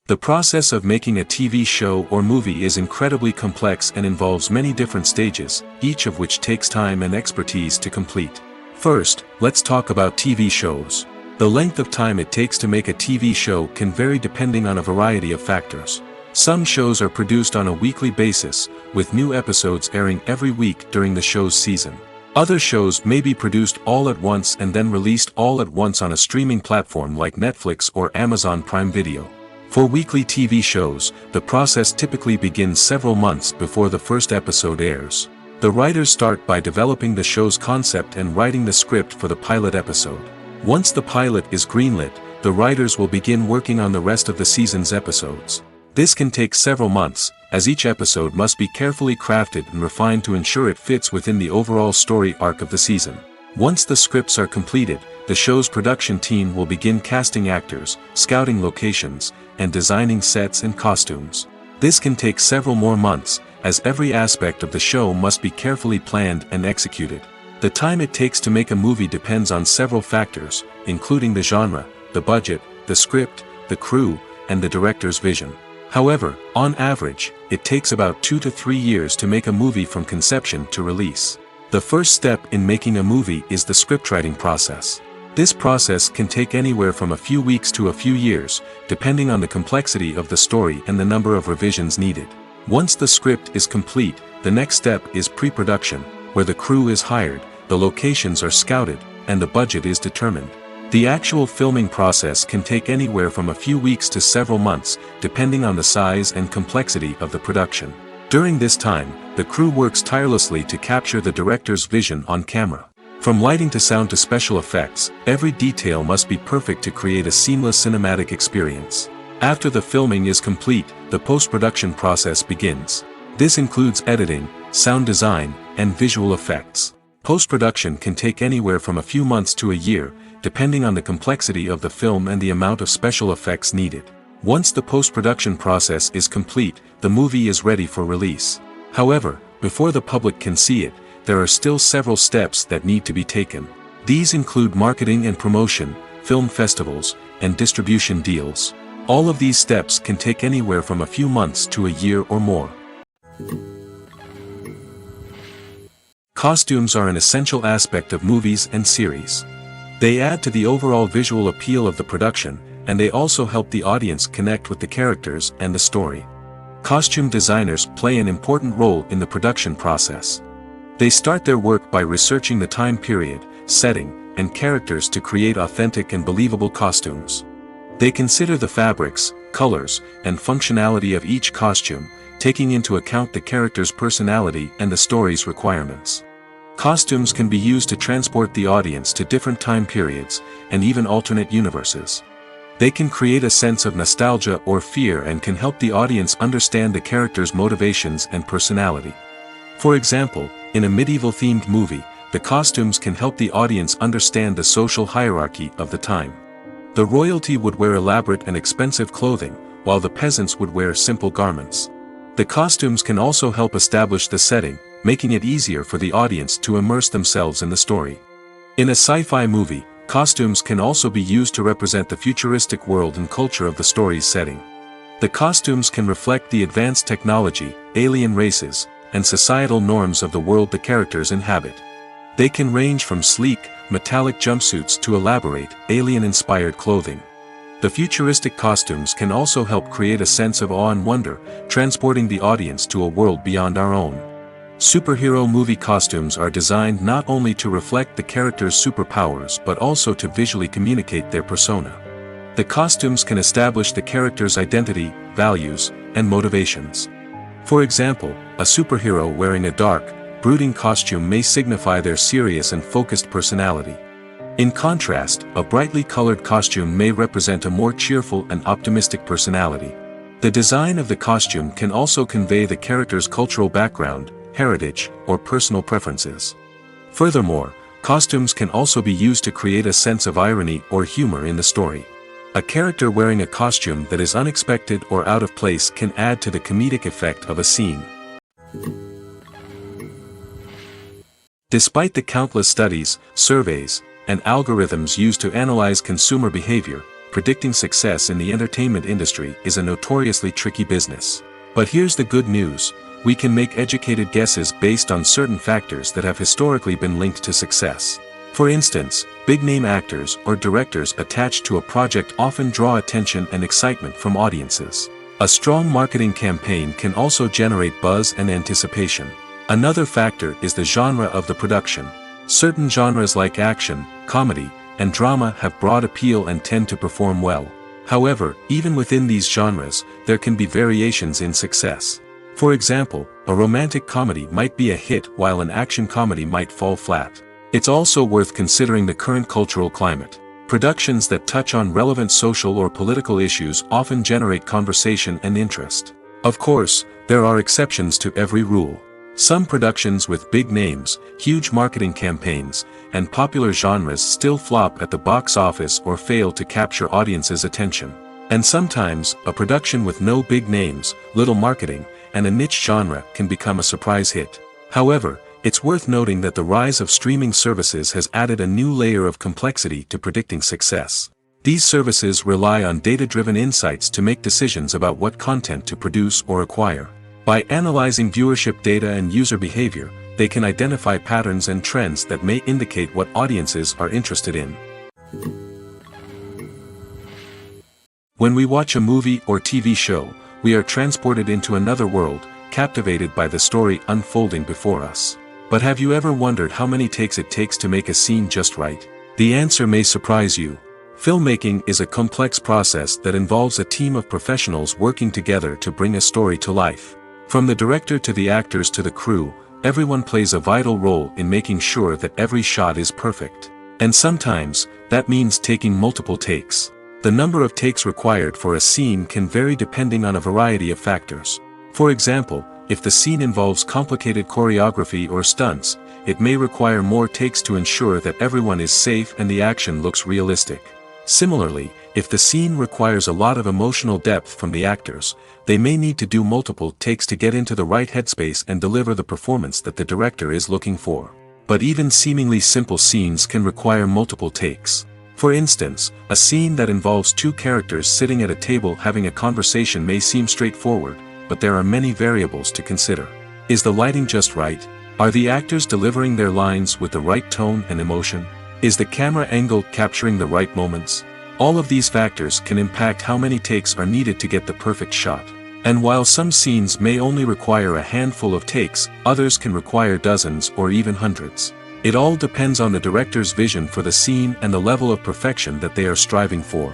The process of making a TV show or movie is incredibly complex and involves many different stages, each of which takes time and expertise to complete. First, let's talk about TV shows. The length of time it takes to make a TV show can vary depending on a variety of factors. Some shows are produced on a weekly basis, with new episodes airing every week during the show's season. Other shows may be produced all at once and then released all at once on a streaming platform like Netflix or Amazon Prime Video. For weekly TV shows, the process typically begins several months before the first episode airs. The writers start by developing the show's concept and writing the script for the pilot episode. Once the pilot is greenlit, the writers will begin working on the rest of the season's episodes. This can take several months, as each episode must be carefully crafted and refined to ensure it fits within the overall story arc of the season. Once the scripts are completed, the show's production team will begin casting actors, scouting locations, and designing sets and costumes. This can take several more months, as every aspect of the show must be carefully planned and executed. The time it takes to make a movie depends on several factors, including the genre, the budget, the script, the crew, and the director's vision. However, on average, it takes about 2 to 3 years to make a movie from conception to release. The first step in making a movie is the scriptwriting process. This process can take anywhere from a few weeks to a few years, depending on the complexity of the story and the number of revisions needed. Once the script is complete, the next step is pre-production, where the crew is hired, the locations are scouted, and the budget is determined. The actual filming process can take anywhere from a few weeks to several months, depending on the size and complexity of the production. During this time, the crew works tirelessly to capture the director's vision on camera. From lighting to sound to special effects, every detail must be perfect to create a seamless cinematic experience. After the filming is complete, the post-production process begins. This includes editing, sound design, and visual effects. Post-production can take anywhere from a few months to a year, depending on the complexity of the film and the amount of special effects needed. Once the post-production process is complete, the movie is ready for release. However, before the public can see it, there are still several steps that need to be taken. These include marketing and promotion, film festivals, and distribution deals. All of these steps can take anywhere from a few months to a year or more. Costumes are an essential aspect of movies and series. They add to the overall visual appeal of the production, and they also help the audience connect with the characters and the story. Costume designers play an important role in the production process. They start their work by researching the time period, setting, and characters to create authentic and believable costumes. They consider the fabrics, colors, and functionality of each costume, taking into account the character's personality and the story's requirements. Costumes can be used to transport the audience to different time periods, and even alternate universes. They can create a sense of nostalgia or fear and can help the audience understand the character's motivations and personality. For example, in a medieval-themed movie, the costumes can help the audience understand the social hierarchy of the time. The royalty would wear elaborate and expensive clothing, while the peasants would wear simple garments. The costumes can also help establish the setting, making it easier for the audience to immerse themselves in the story. In a sci-fi movie, costumes can also be used to represent the futuristic world and culture of the story's setting. The costumes can reflect the advanced technology, alien races, and societal norms of the world the characters inhabit. They can range from sleek, metallic jumpsuits to elaborate, alien-inspired clothing. The futuristic costumes can also help create a sense of awe and wonder, transporting the audience to a world beyond our own. Superhero movie costumes are designed not only to reflect the character's superpowers but also to visually communicate their persona. The costumes can establish the character's identity, values, and motivations. For example, a superhero wearing a dark, brooding costume may signify their serious and focused personality. In contrast, a brightly colored costume may represent a more cheerful and optimistic personality. The design of the costume can also convey the character's cultural background, heritage, or personal preferences. Furthermore, costumes can also be used to create a sense of irony or humor in the story. A character wearing a costume that is unexpected or out of place can add to the comedic effect of a scene. Despite the countless studies, surveys, and algorithms used to analyze consumer behavior, predicting success in the entertainment industry is a notoriously tricky business. But here's the good news: we can make educated guesses based on certain factors that have historically been linked to success. For instance, big-name actors or directors attached to a project often draw attention and excitement from audiences. A strong marketing campaign can also generate buzz and anticipation. Another factor is the genre of the production. Certain genres like action, comedy, and drama have broad appeal and tend to perform well. However, even within these genres, there can be variations in success. For example, a romantic comedy might be a hit while an action comedy might fall flat. It's also worth considering the current cultural climate. Productions that touch on relevant social or political issues often generate conversation and interest. Of course, there are exceptions to every rule. Some productions with big names, huge marketing campaigns, and popular genres still flop at the box office or fail to capture audiences' attention. And sometimes, a production with no big names, little marketing, and a niche genre can become a surprise hit. However, it's worth noting that the rise of streaming services has added a new layer of complexity to predicting success. These services rely on data-driven insights to make decisions about what content to produce or acquire. By analyzing viewership data and user behavior, they can identify patterns and trends that may indicate what audiences are interested in. When we watch a movie or TV show, we are transported into another world, captivated by the story unfolding before us. But have you ever wondered how many takes it takes to make a scene just right? The answer may surprise you. Filmmaking is a complex process that involves a team of professionals working together to bring a story to life. From the director to the actors to the crew, everyone plays a vital role in making sure that every shot is perfect. And sometimes, that means taking multiple takes. The number of takes required for a scene can vary depending on a variety of factors. For example, if the scene involves complicated choreography or stunts, it may require more takes to ensure that everyone is safe and the action looks realistic. Similarly, if the scene requires a lot of emotional depth from the actors, they may need to do multiple takes to get into the right headspace and deliver the performance that the director is looking for. But even seemingly simple scenes can require multiple takes. For instance, a scene that involves two characters sitting at a table having a conversation may seem straightforward, but there are many variables to consider. Is the lighting just right? Are the actors delivering their lines with the right tone and emotion? Is the camera angle capturing the right moments? All of these factors can impact how many takes are needed to get the perfect shot. And while some scenes may only require a handful of takes, others can require dozens or even hundreds. It all depends on the director's vision for the scene and the level of perfection that they are striving for.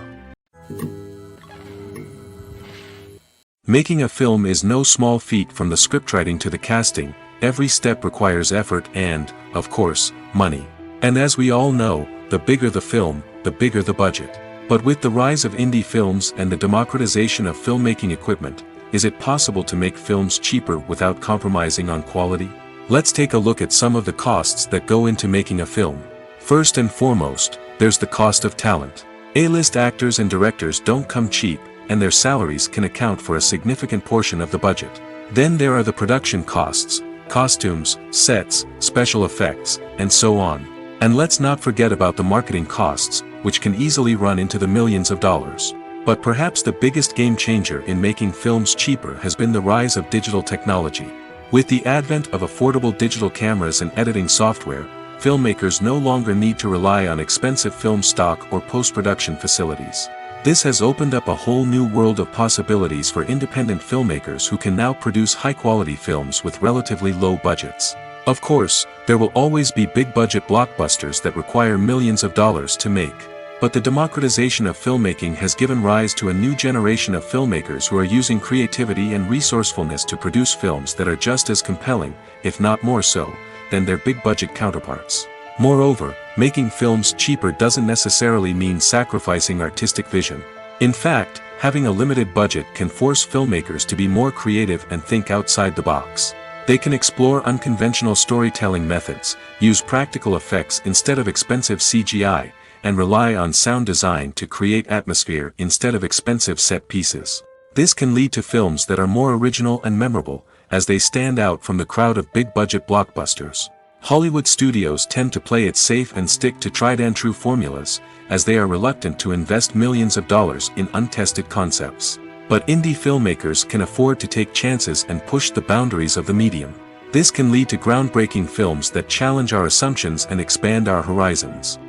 Making a film is no small feat. From the scriptwriting to the casting, every step requires effort and, of course, money. And as we all know, the bigger the film, the bigger the budget. But with the rise of indie films and the democratization of filmmaking equipment, is it possible to make films cheaper without compromising on quality? Let's take a look at some of the costs that go into making a film. First and foremost, there's the cost of talent. A-list actors and directors don't come cheap, and their salaries can account for a significant portion of the budget. Then there are the production costs, costumes, sets, special effects, and so on. And let's not forget about the marketing costs, which can easily run into the millions of dollars. But perhaps the biggest game changer in making films cheaper has been the rise of digital technology. With the advent of affordable digital cameras and editing software, filmmakers no longer need to rely on expensive film stock or post-production facilities. This has opened up a whole new world of possibilities for independent filmmakers who can now produce high-quality films with relatively low budgets. Of course, there will always be big-budget blockbusters that require millions of dollars to make. But the democratization of filmmaking has given rise to a new generation of filmmakers who are using creativity and resourcefulness to produce films that are just as compelling, if not more so, than their big-budget counterparts. Moreover, making films cheaper doesn't necessarily mean sacrificing artistic vision. In fact, having a limited budget can force filmmakers to be more creative and think outside the box. They can explore unconventional storytelling methods, use practical effects instead of expensive CGI, and rely on sound design to create atmosphere instead of expensive set pieces. This can lead to films that are more original and memorable, as they stand out from the crowd of big-budget blockbusters. Hollywood studios tend to play it safe and stick to tried-and-true formulas, as they are reluctant to invest millions of dollars in untested concepts. But indie filmmakers can afford to take chances and push the boundaries of the medium. This can lead to groundbreaking films that challenge our assumptions and expand our horizons.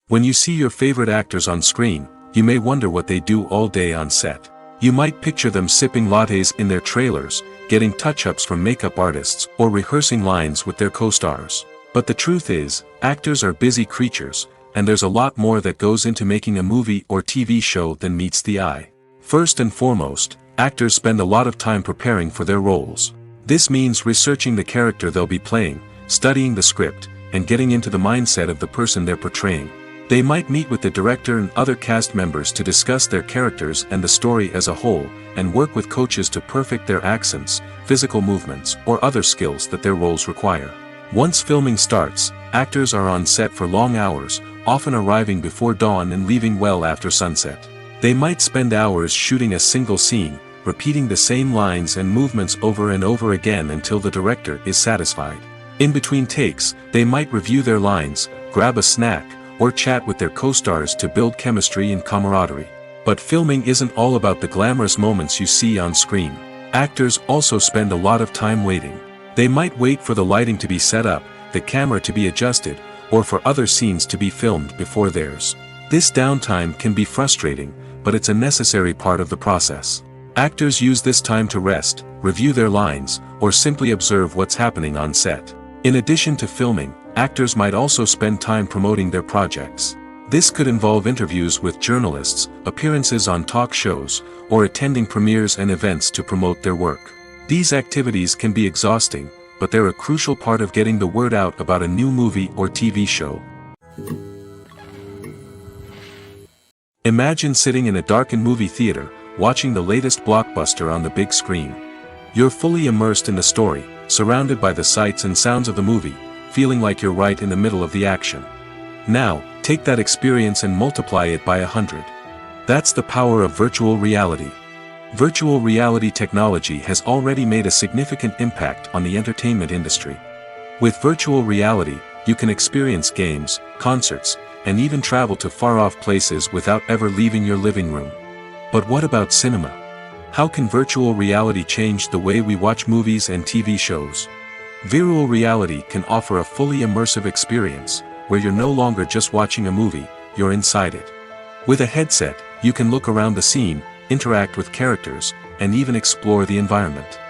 When you see your favorite actors on screen, you may wonder what they do all day on set. You might picture them sipping lattes in their trailers, getting touch-ups from makeup artists, or rehearsing lines with their co-stars. But the truth is, actors are busy creatures, and there's a lot more that goes into making a movie or TV show than meets the eye. First and foremost, actors spend a lot of time preparing for their roles. This means researching the character they'll be playing, studying the script, and getting into the mindset of the person they're portraying. They might meet with the director and other cast members to discuss their characters and the story as a whole, and work with coaches to perfect their accents, physical movements, or other skills that their roles require. Once filming starts, actors are on set for long hours, often arriving before dawn and leaving well after sunset. They might spend hours shooting a single scene, repeating the same lines and movements over and over again until the director is satisfied. In between takes, they might review their lines, grab a snack, or chat with their co-stars to build chemistry and camaraderie. But filming isn't all about the glamorous moments you see on screen. Actors also spend a lot of time waiting. They might wait for the lighting to be set up, the camera to be adjusted, or for other scenes to be filmed before theirs. This downtime can be frustrating, but it's a necessary part of the process. Actors use this time to rest, review their lines, or simply observe what's happening on set. In addition to filming, actors might also spend time promoting their projects. This could involve interviews with journalists, appearances on talk shows, or attending premieres and events to promote their work. These activities can be exhausting, but they're a crucial part of getting the word out about a new movie or TV show. Imagine sitting in a darkened movie theater, watching the latest blockbuster on the big screen. You're fully immersed in the story, surrounded by the sights and sounds of the movie, feeling like you're right in the middle of the action. Now, take that experience and multiply it by 100. That's the power of virtual reality. Virtual reality technology has already made a significant impact on the entertainment industry. With virtual reality, you can experience games, concerts, and even travel to far-off places without ever leaving your living room. But what about cinema? How can virtual reality change the way we watch movies and TV shows? Virtual reality can offer a fully immersive experience, where you're no longer just watching a movie, you're inside it. With a headset, you can look around the scene, interact with characters, and even explore the environment.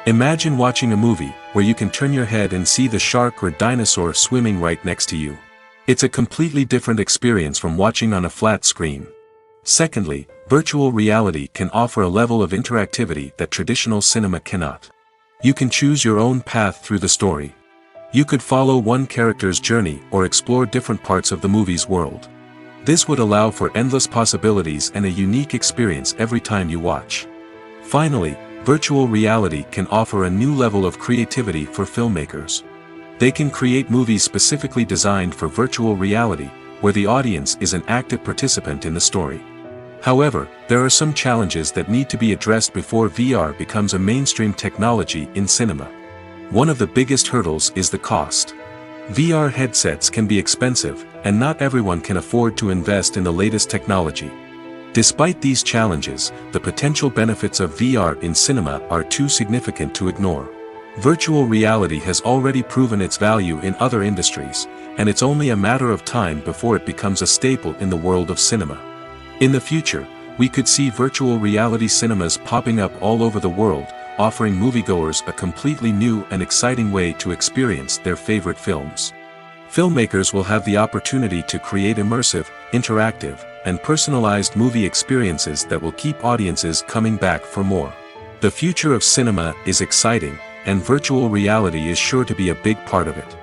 Imagine watching a movie, where you can turn your head and see the shark or dinosaur swimming right next to you. It's a completely different experience from watching on a flat screen. Secondly, virtual reality can offer a level of interactivity that traditional cinema cannot. You can choose your own path through the story. You could follow one character's journey or explore different parts of the movie's world. This would allow for endless possibilities and a unique experience every time you watch. Finally, virtual reality can offer a new level of creativity for filmmakers. They can create movies specifically designed for virtual reality, where the audience is an active participant in the story. However, there are some challenges that need to be addressed before VR becomes a mainstream technology in cinema. One of the biggest hurdles is the cost. VR headsets can be expensive, and not everyone can afford to invest in the latest technology. Despite these challenges, the potential benefits of VR in cinema are too significant to ignore. Virtual reality has already proven its value in other industries, and it's only a matter of time before it becomes a staple in the world of cinema. In the future, we could see virtual reality cinemas popping up all over the world, offering moviegoers a completely new and exciting way to experience their favorite films. Filmmakers will have the opportunity to create immersive, interactive, and personalized movie experiences that will keep audiences coming back for more. The future of cinema is exciting, and virtual reality is sure to be a big part of it.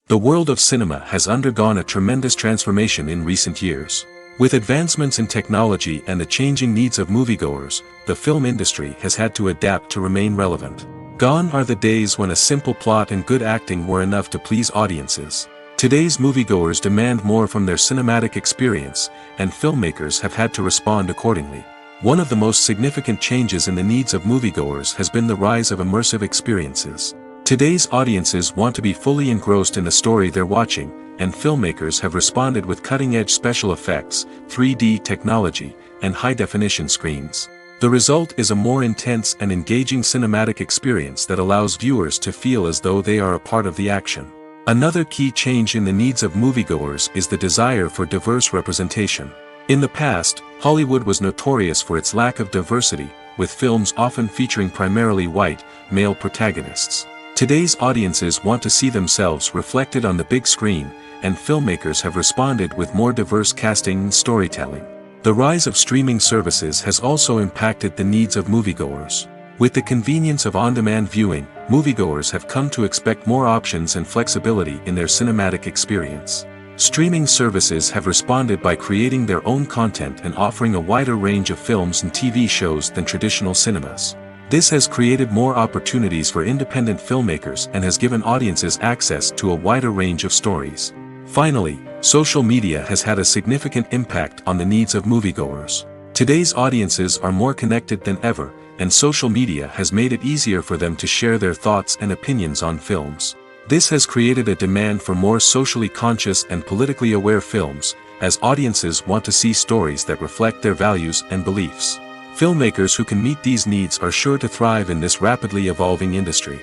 The world of cinema has undergone a tremendous transformation in recent years. With advancements in technology and the changing needs of moviegoers, the film industry has had to adapt to remain relevant. Gone are the days when a simple plot and good acting were enough to please audiences. Today's moviegoers demand more from their cinematic experience, and filmmakers have had to respond accordingly. One of the most significant changes in the needs of moviegoers has been the rise of immersive experiences. Today's audiences want to be fully engrossed in the story they're watching, and filmmakers have responded with cutting-edge special effects, 3D technology, and high-definition screens. The result is a more intense and engaging cinematic experience that allows viewers to feel as though they are a part of the action. Another key change in the needs of moviegoers is the desire for diverse representation. In the past, Hollywood was notorious for its lack of diversity, with films often featuring primarily white, male protagonists. Today's audiences want to see themselves reflected on the big screen, and filmmakers have responded with more diverse casting and storytelling. The rise of streaming services has also impacted the needs of moviegoers. With the convenience of on-demand viewing, moviegoers have come to expect more options and flexibility in their cinematic experience. Streaming services have responded by creating their own content and offering a wider range of films and TV shows than traditional cinemas. This has created more opportunities for independent filmmakers and has given audiences access to a wider range of stories. Finally, social media has had a significant impact on the needs of moviegoers. Today's audiences are more connected than ever, and social media has made it easier for them to share their thoughts and opinions on films. This has created a demand for more socially conscious and politically aware films, as audiences want to see stories that reflect their values and beliefs. Filmmakers who can meet these needs are sure to thrive in this rapidly evolving industry.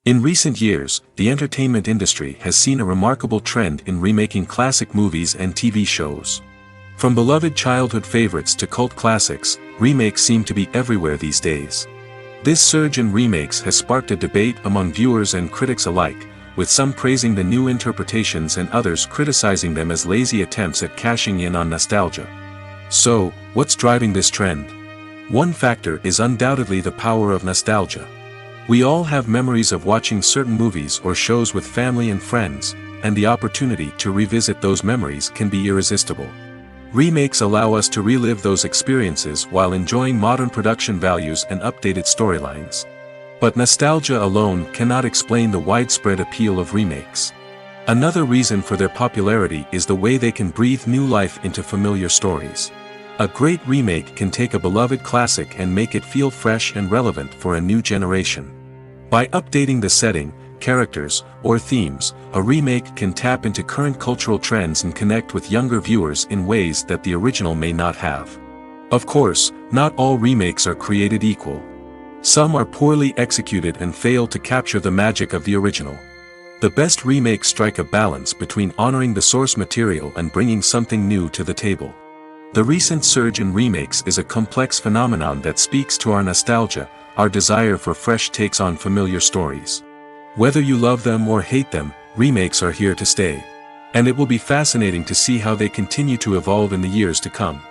In recent years, the entertainment industry has seen a remarkable trend in remaking classic movies and TV shows. From beloved childhood favorites to cult classics, remakes seem to be everywhere these days. This surge in remakes has sparked a debate among viewers and critics alike, with some praising the new interpretations and others criticizing them as lazy attempts at cashing in on nostalgia. So, what's driving this trend? One factor is undoubtedly the power of nostalgia. We all have memories of watching certain movies or shows with family and friends, and the opportunity to revisit those memories can be irresistible. Remakes allow us to relive those experiences while enjoying modern production values and updated storylines. But nostalgia alone cannot explain the widespread appeal of remakes. Another reason for their popularity is the way they can breathe new life into familiar stories. A great remake can take a beloved classic and make it feel fresh and relevant for a new generation. By updating the setting, characters, or themes, a remake can tap into current cultural trends and connect with younger viewers in ways that the original may not have. Of course, not all remakes are created equal. Some are poorly executed and fail to capture the magic of the original. The best remakes strike a balance between honoring the source material and bringing something new to the table. The recent surge in remakes is a complex phenomenon that speaks to our nostalgia, our desire for fresh takes on familiar stories. Whether you love them or hate them, remakes are here to stay. And it will be fascinating to see how they continue to evolve in the years to come.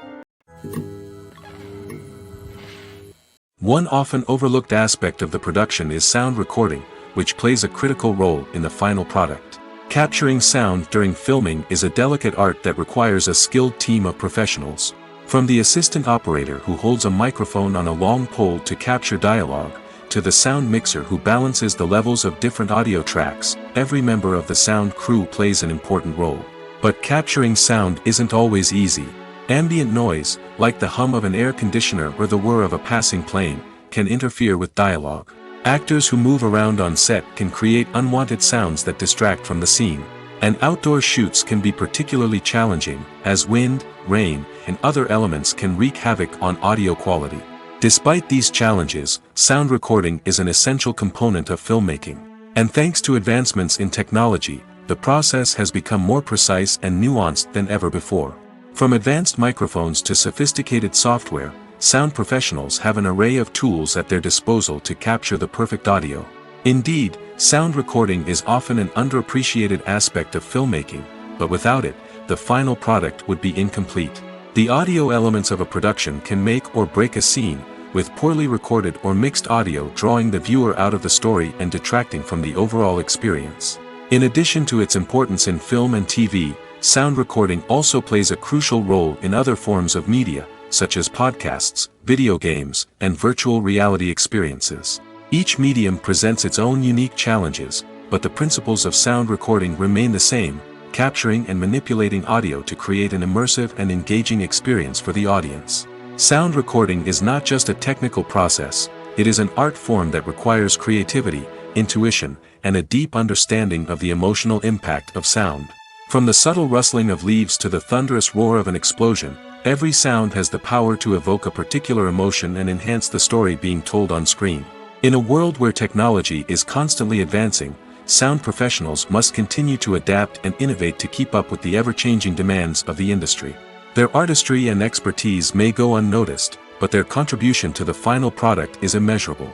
One often overlooked aspect of the production is sound recording, which plays a critical role in the final product. Capturing sound during filming is a delicate art that requires a skilled team of professionals. From the assistant operator who holds a microphone on a long pole to capture dialogue, to the sound mixer who balances the levels of different audio tracks, every member of the sound crew plays an important role. But capturing sound isn't always easy. Ambient noise, like the hum of an air conditioner or the whir of a passing plane, can interfere with dialogue. Actors who move around on set can create unwanted sounds that distract from the scene. And outdoor shoots can be particularly challenging, as wind, rain, and other elements can wreak havoc on audio quality. Despite these challenges, sound recording is an essential component of filmmaking. And thanks to advancements in technology, the process has become more precise and nuanced than ever before. From advanced microphones to sophisticated software, sound professionals have an array of tools at their disposal to capture the perfect audio. Indeed, sound recording is often an underappreciated aspect of filmmaking, but without it, the final product would be incomplete. The audio elements of a production can make or break a scene, with poorly recorded or mixed audio drawing the viewer out of the story and detracting from the overall experience. In addition to its importance in film and TV, sound recording also plays a crucial role in other forms of media, such as podcasts, video games, and virtual reality experiences. Each medium presents its own unique challenges, but the principles of sound recording remain the same, capturing and manipulating audio to create an immersive and engaging experience for the audience. Sound recording is not just a technical process, it is an art form that requires creativity, intuition, and a deep understanding of the emotional impact of sound. From the subtle rustling of leaves to the thunderous roar of an explosion, every sound has the power to evoke a particular emotion and enhance the story being told on screen. In a world where technology is constantly advancing, sound professionals must continue to adapt and innovate to keep up with the ever-changing demands of the industry. Their artistry and expertise may go unnoticed, but their contribution to the final product is immeasurable.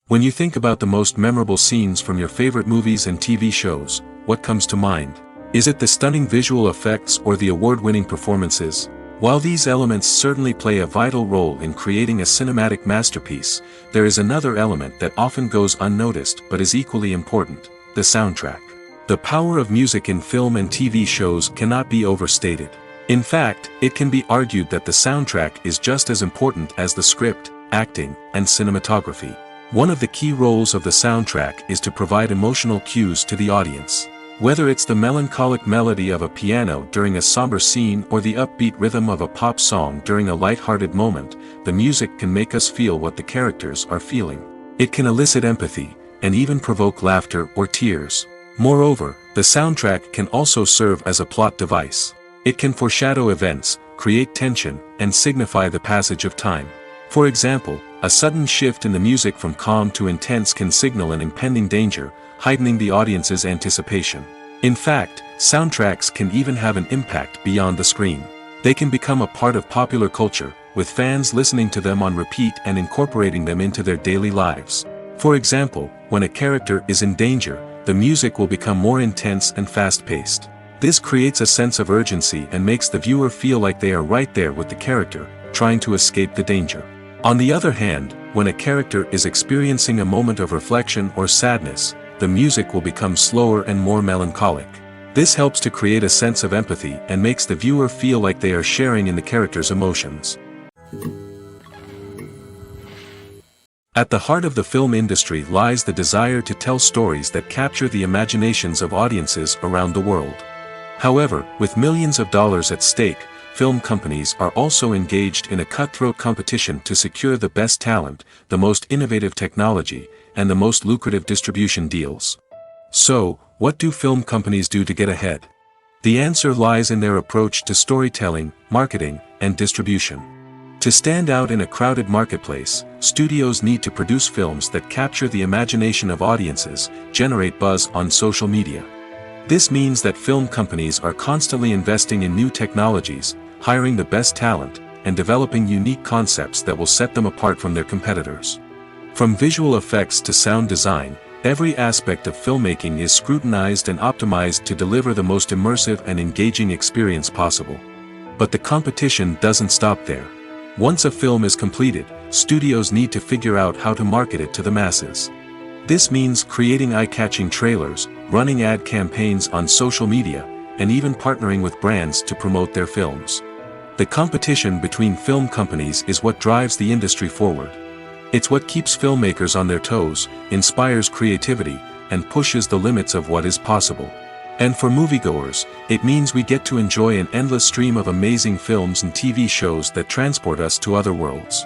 When you think about the most memorable scenes from your favorite movies and TV shows, what comes to mind? Is it the stunning visual effects or the award-winning performances? While these elements certainly play a vital role in creating a cinematic masterpiece, there is another element that often goes unnoticed but is equally important: the soundtrack. The power of music in film and TV shows cannot be overstated. In fact, it can be argued that the soundtrack is just as important as the script, acting, and cinematography. One of the key roles of the soundtrack is to provide emotional cues to the audience. Whether it's the melancholic melody of a piano during a somber scene or the upbeat rhythm of a pop song during a light-hearted moment, the music can make us feel what the characters are feeling. It can elicit empathy, and even provoke laughter or tears. Moreover, the soundtrack can also serve as a plot device. It can foreshadow events, create tension, and signify the passage of time. For example, a sudden shift in the music from calm to intense can signal an impending danger, heightening the audience's anticipation. In fact, soundtracks can even have an impact beyond the screen. They can become a part of popular culture, with fans listening to them on repeat and incorporating them into their daily lives. For example, when a character is in danger, the music will become more intense and fast-paced. This creates a sense of urgency and makes the viewer feel like they are right there with the character, trying to escape the danger. On the other hand, when a character is experiencing a moment of reflection or sadness, the music will become slower and more melancholic. This helps to create a sense of empathy and makes the viewer feel like they are sharing in the character's emotions. At the heart of the film industry lies the desire to tell stories that capture the imaginations of audiences around the world. However, with millions of dollars at stake, film companies are also engaged in a cutthroat competition to secure the best talent, the most innovative technology, and the most lucrative distribution deals. So, what do film companies do to get ahead? The answer lies in their approach to storytelling, marketing, and distribution. To stand out in a crowded marketplace, studios need to produce films that capture the imagination of audiences, generate buzz on social media. This means that film companies are constantly investing in new technologies, hiring the best talent, and developing unique concepts that will set them apart from their competitors. From visual effects to sound design, every aspect of filmmaking is scrutinized and optimized to deliver the most immersive and engaging experience possible. But the competition doesn't stop there. Once a film is completed, studios need to figure out how to market it to the masses. This means creating eye-catching trailers, running ad campaigns on social media, and even partnering with brands to promote their films. The competition between film companies is what drives the industry forward. It's what keeps filmmakers on their toes, inspires creativity, and pushes the limits of what is possible. And for moviegoers, it means we get to enjoy an endless stream of amazing films and TV shows that transport us to other worlds.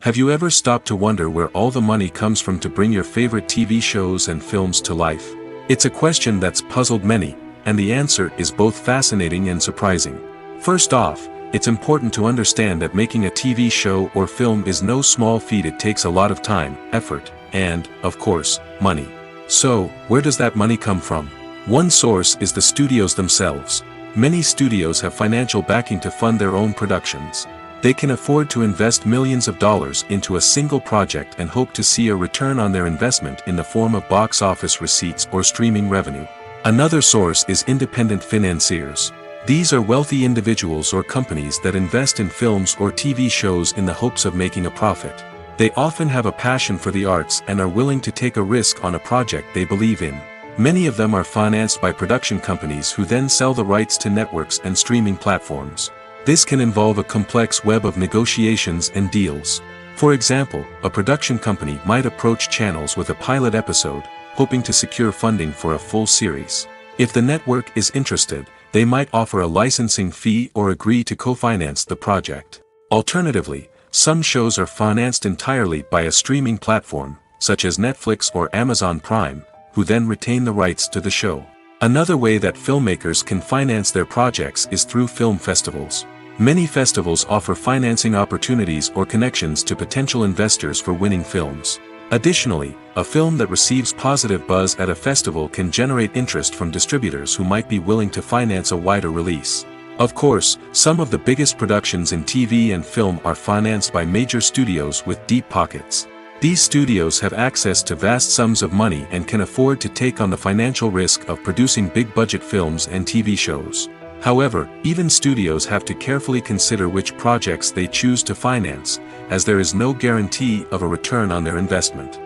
Have you ever stopped to wonder where all the money comes from to bring your favorite TV shows and films to life? It's a question that's puzzled many, and the answer is both fascinating and surprising. First off, it's important to understand that making a TV show or film is no small feat. It takes a lot of time, effort, and, of course, money. So, where does that money come from? One source is the studios themselves. Many studios have financial backing to fund their own productions. They can afford to invest millions of dollars into a single project and hope to see a return on their investment in the form of box office receipts or streaming revenue. Another source is independent financiers. These are wealthy individuals or companies that invest in films or TV shows in the hopes of making a profit. They often have a passion for the arts and are willing to take a risk on a project they believe in. Many of them are financed by production companies who then sell the rights to networks and streaming platforms. This can involve a complex web of negotiations and deals. For example, a production company might approach channels with a pilot episode, hoping to secure funding for a full series. If the network is interested, they might offer a licensing fee or agree to co-finance the project. Alternatively, some shows are financed entirely by a streaming platform, such as Netflix or Amazon Prime, who then retain the rights to the show. Another way that filmmakers can finance their projects is through film festivals. Many festivals offer financing opportunities or connections to potential investors for winning films. Additionally, a film that receives positive buzz at a festival can generate interest from distributors who might be willing to finance a wider release. Of course, some of the biggest productions in TV and film are financed by major studios with deep pockets. These studios have access to vast sums of money and can afford to take on the financial risk of producing big-budget films and TV shows. However, even studios have to carefully consider which projects they choose to finance, as there is no guarantee of a return on their investment.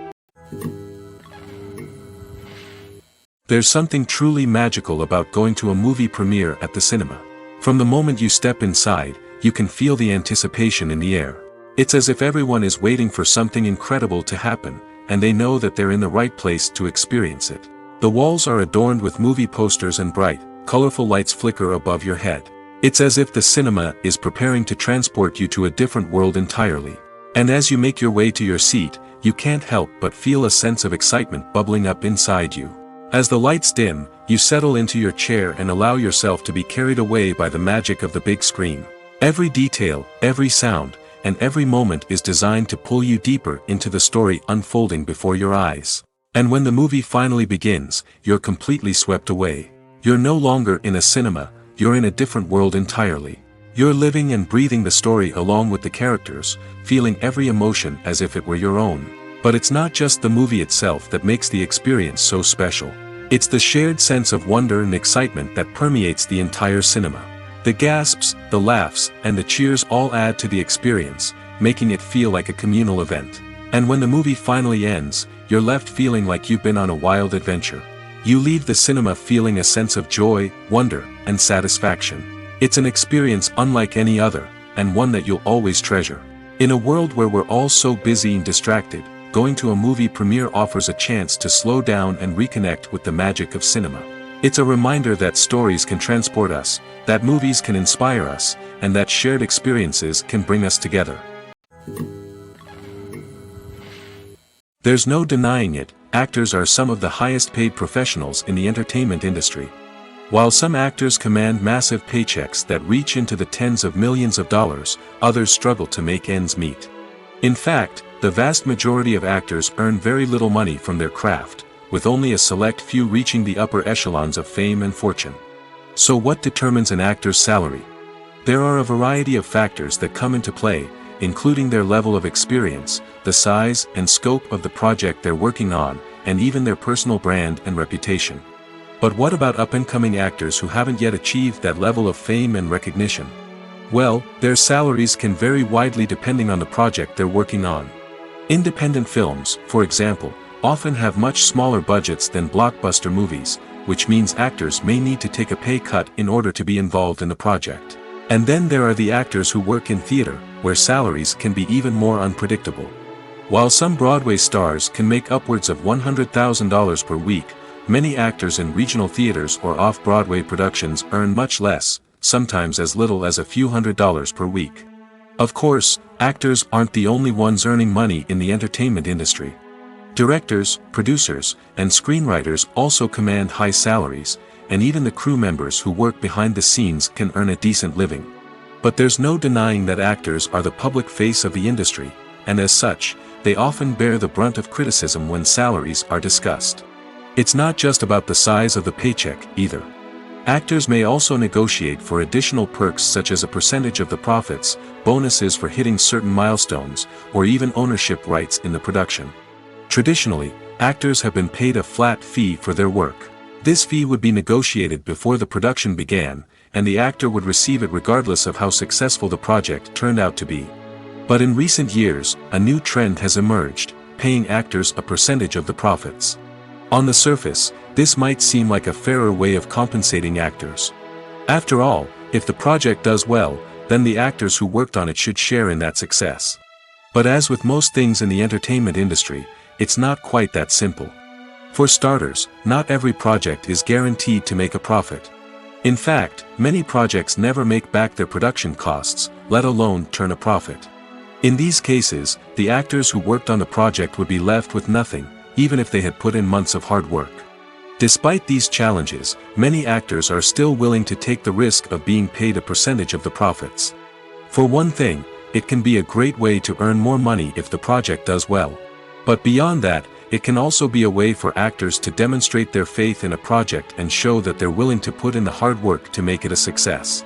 There's something truly magical about going to a movie premiere at the cinema. From the moment you step inside, you can feel the anticipation in the air. It's as if everyone is waiting for something incredible to happen, and they know that they're in the right place to experience it. The walls are adorned with movie posters and bright, colorful lights flicker above your head. It's as if the cinema is preparing to transport you to a different world entirely. And as you make your way to your seat, you can't help but feel a sense of excitement bubbling up inside you. As the lights dim, you settle into your chair and allow yourself to be carried away by the magic of the big screen. Every detail, every sound, and every moment is designed to pull you deeper into the story unfolding before your eyes. And when the movie finally begins, you're completely swept away. You're no longer in a cinema, you're in a different world entirely. You're living and breathing the story along with the characters, feeling every emotion as if it were your own. But it's not just the movie itself that makes the experience so special. It's the shared sense of wonder and excitement that permeates the entire cinema. The gasps, the laughs, and the cheers all add to the experience, making it feel like a communal event. And when the movie finally ends, you're left feeling like you've been on a wild adventure. You leave the cinema feeling a sense of joy, wonder, and satisfaction. It's an experience unlike any other, and one that you'll always treasure. In a world where we're all so busy and distracted, going to a movie premiere offers a chance to slow down and reconnect with the magic of cinema. It's a reminder that stories can transport us, that movies can inspire us, and that shared experiences can bring us together. There's no denying it, actors are some of the highest paid professionals in the entertainment industry. While some actors command massive paychecks that reach into the tens of millions of dollars, others struggle to make ends meet. In fact, the vast majority of actors earn very little money from their craft, with only a select few reaching the upper echelons of fame and fortune. So what determines an actor's salary? There are a variety of factors that come into play, including their level of experience, the size and scope of the project they're working on, and even their personal brand and reputation. But what about up-and-coming actors who haven't yet achieved that level of fame and recognition? Well, their salaries can vary widely depending on the project they're working on. Independent films, for example, often have much smaller budgets than blockbuster movies, which means actors may need to take a pay cut in order to be involved in the project. And then there are the actors who work in theater, where salaries can be even more unpredictable. While some Broadway stars can make upwards of $100,000 per week, many actors in regional theaters or off-Broadway productions earn much less, sometimes as little as a few $100s per week. Of course, actors aren't the only ones earning money in the entertainment industry. Directors, producers, and screenwriters also command high salaries, and even the crew members who work behind the scenes can earn a decent living. But there's no denying that actors are the public face of the industry, and as such, they often bear the brunt of criticism when salaries are discussed. It's not just about the size of the paycheck, either. Actors may also negotiate for additional perks such as a percentage of the profits, bonuses for hitting certain milestones, or even ownership rights in the production. Traditionally, actors have been paid a flat fee for their work. This fee would be negotiated before the production began, and the actor would receive it regardless of how successful the project turned out to be. But in recent years, a new trend has emerged, paying actors a percentage of the profits. On the surface, this might seem like a fairer way of compensating actors. After all, if the project does well, then the actors who worked on it should share in that success. But as with most things in the entertainment industry, it's not quite that simple. For starters, not every project is guaranteed to make a profit. In fact, many projects never make back their production costs, let alone turn a profit. In these cases, the actors who worked on the project would be left with nothing, even if they had put in months of hard work. Despite these challenges, many actors are still willing to take the risk of being paid a percentage of the profits. For one thing, it can be a great way to earn more money if the project does well. But beyond that, it can also be a way for actors to demonstrate their faith in a project and show that they're willing to put in the hard work to make it a success.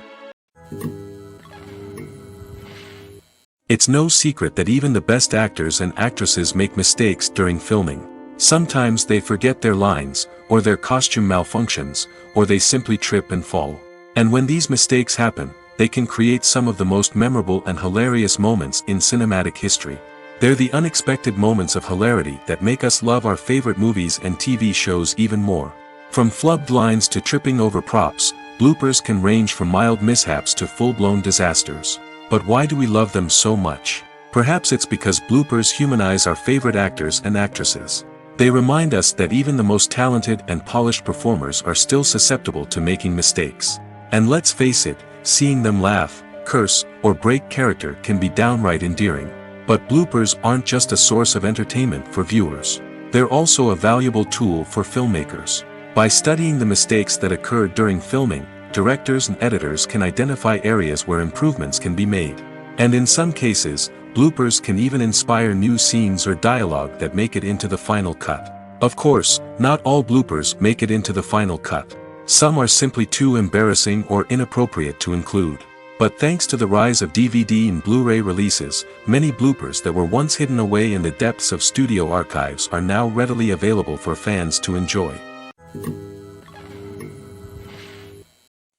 It's no secret that even the best actors and actresses make mistakes during filming. Sometimes they forget their lines, or their costume malfunctions, or they simply trip and fall. And when these mistakes happen, they can create some of the most memorable and hilarious moments in cinematic history. They're the unexpected moments of hilarity that make us love our favorite movies and TV shows even more. From flubbed lines to tripping over props, bloopers can range from mild mishaps to full-blown disasters. But why do we love them so much? Perhaps it's because bloopers humanize our favorite actors and actresses. They remind us that even the most talented and polished performers are still susceptible to making mistakes. And let's face it, seeing them laugh, curse, or break character can be downright endearing. But bloopers aren't just a source of entertainment for viewers. They're also a valuable tool for filmmakers. By studying the mistakes that occurred during filming, directors and editors can identify areas where improvements can be made. And in some cases, bloopers can even inspire new scenes or dialogue that make it into the final cut. Of course, not all bloopers make it into the final cut. Some are simply too embarrassing or inappropriate to include. But thanks to the rise of DVD and Blu-ray releases, many bloopers that were once hidden away in the depths of studio archives are now readily available for fans to enjoy.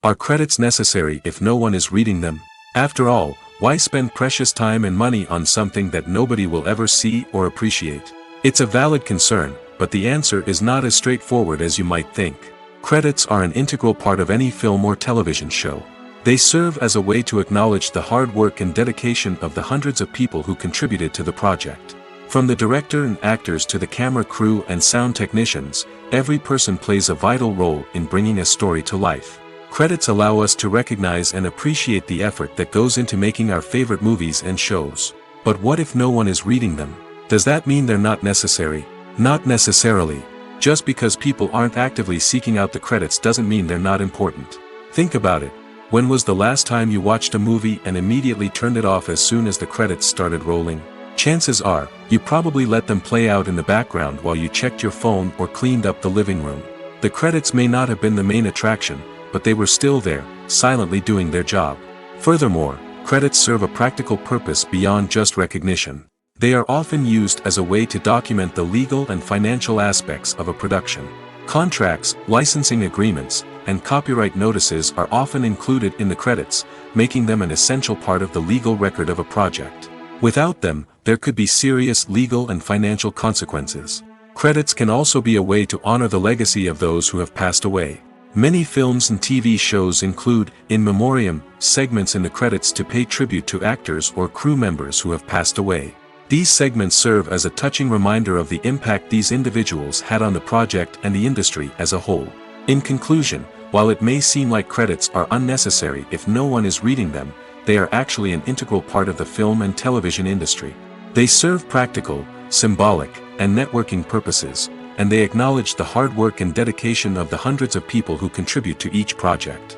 Are credits necessary if no one is reading them? After all, why spend precious time and money on something that nobody will ever see or appreciate? It's a valid concern, but the answer is not as straightforward as you might think. Credits are an integral part of any film or television show. They serve as a way to acknowledge the hard work and dedication of the hundreds of people who contributed to the project. From the director and actors to the camera crew and sound technicians, every person plays a vital role in bringing a story to life. Credits allow us to recognize and appreciate the effort that goes into making our favorite movies and shows. But what if no one is reading them? Does that mean they're not necessary? Not necessarily. Just because people aren't actively seeking out the credits doesn't mean they're not important. Think about it. When was the last time you watched a movie and immediately turned it off as soon as the credits started rolling? Chances are, you probably let them play out in the background while you checked your phone or cleaned up the living room. The credits may not have been the main attraction, but they were still there, silently doing their job. Furthermore, credits serve a practical purpose beyond just recognition. They are often used as a way to document the legal and financial aspects of a production. Contracts, licensing agreements, and copyright notices are often included in the credits, making them an essential part of the legal record of a project. Without them, there could be serious legal and financial consequences. Credits can also be a way to honor the legacy of those who have passed away. Many films and TV shows include, in memoriam, segments in the credits to pay tribute to actors or crew members who have passed away. These segments serve as a touching reminder of the impact these individuals had on the project and the industry as a whole. In conclusion, while it may seem like credits are unnecessary if no one is reading them, they are actually an integral part of the film and television industry. They serve practical, symbolic, and networking purposes, and they acknowledge the hard work and dedication of the hundreds of people who contribute to each project.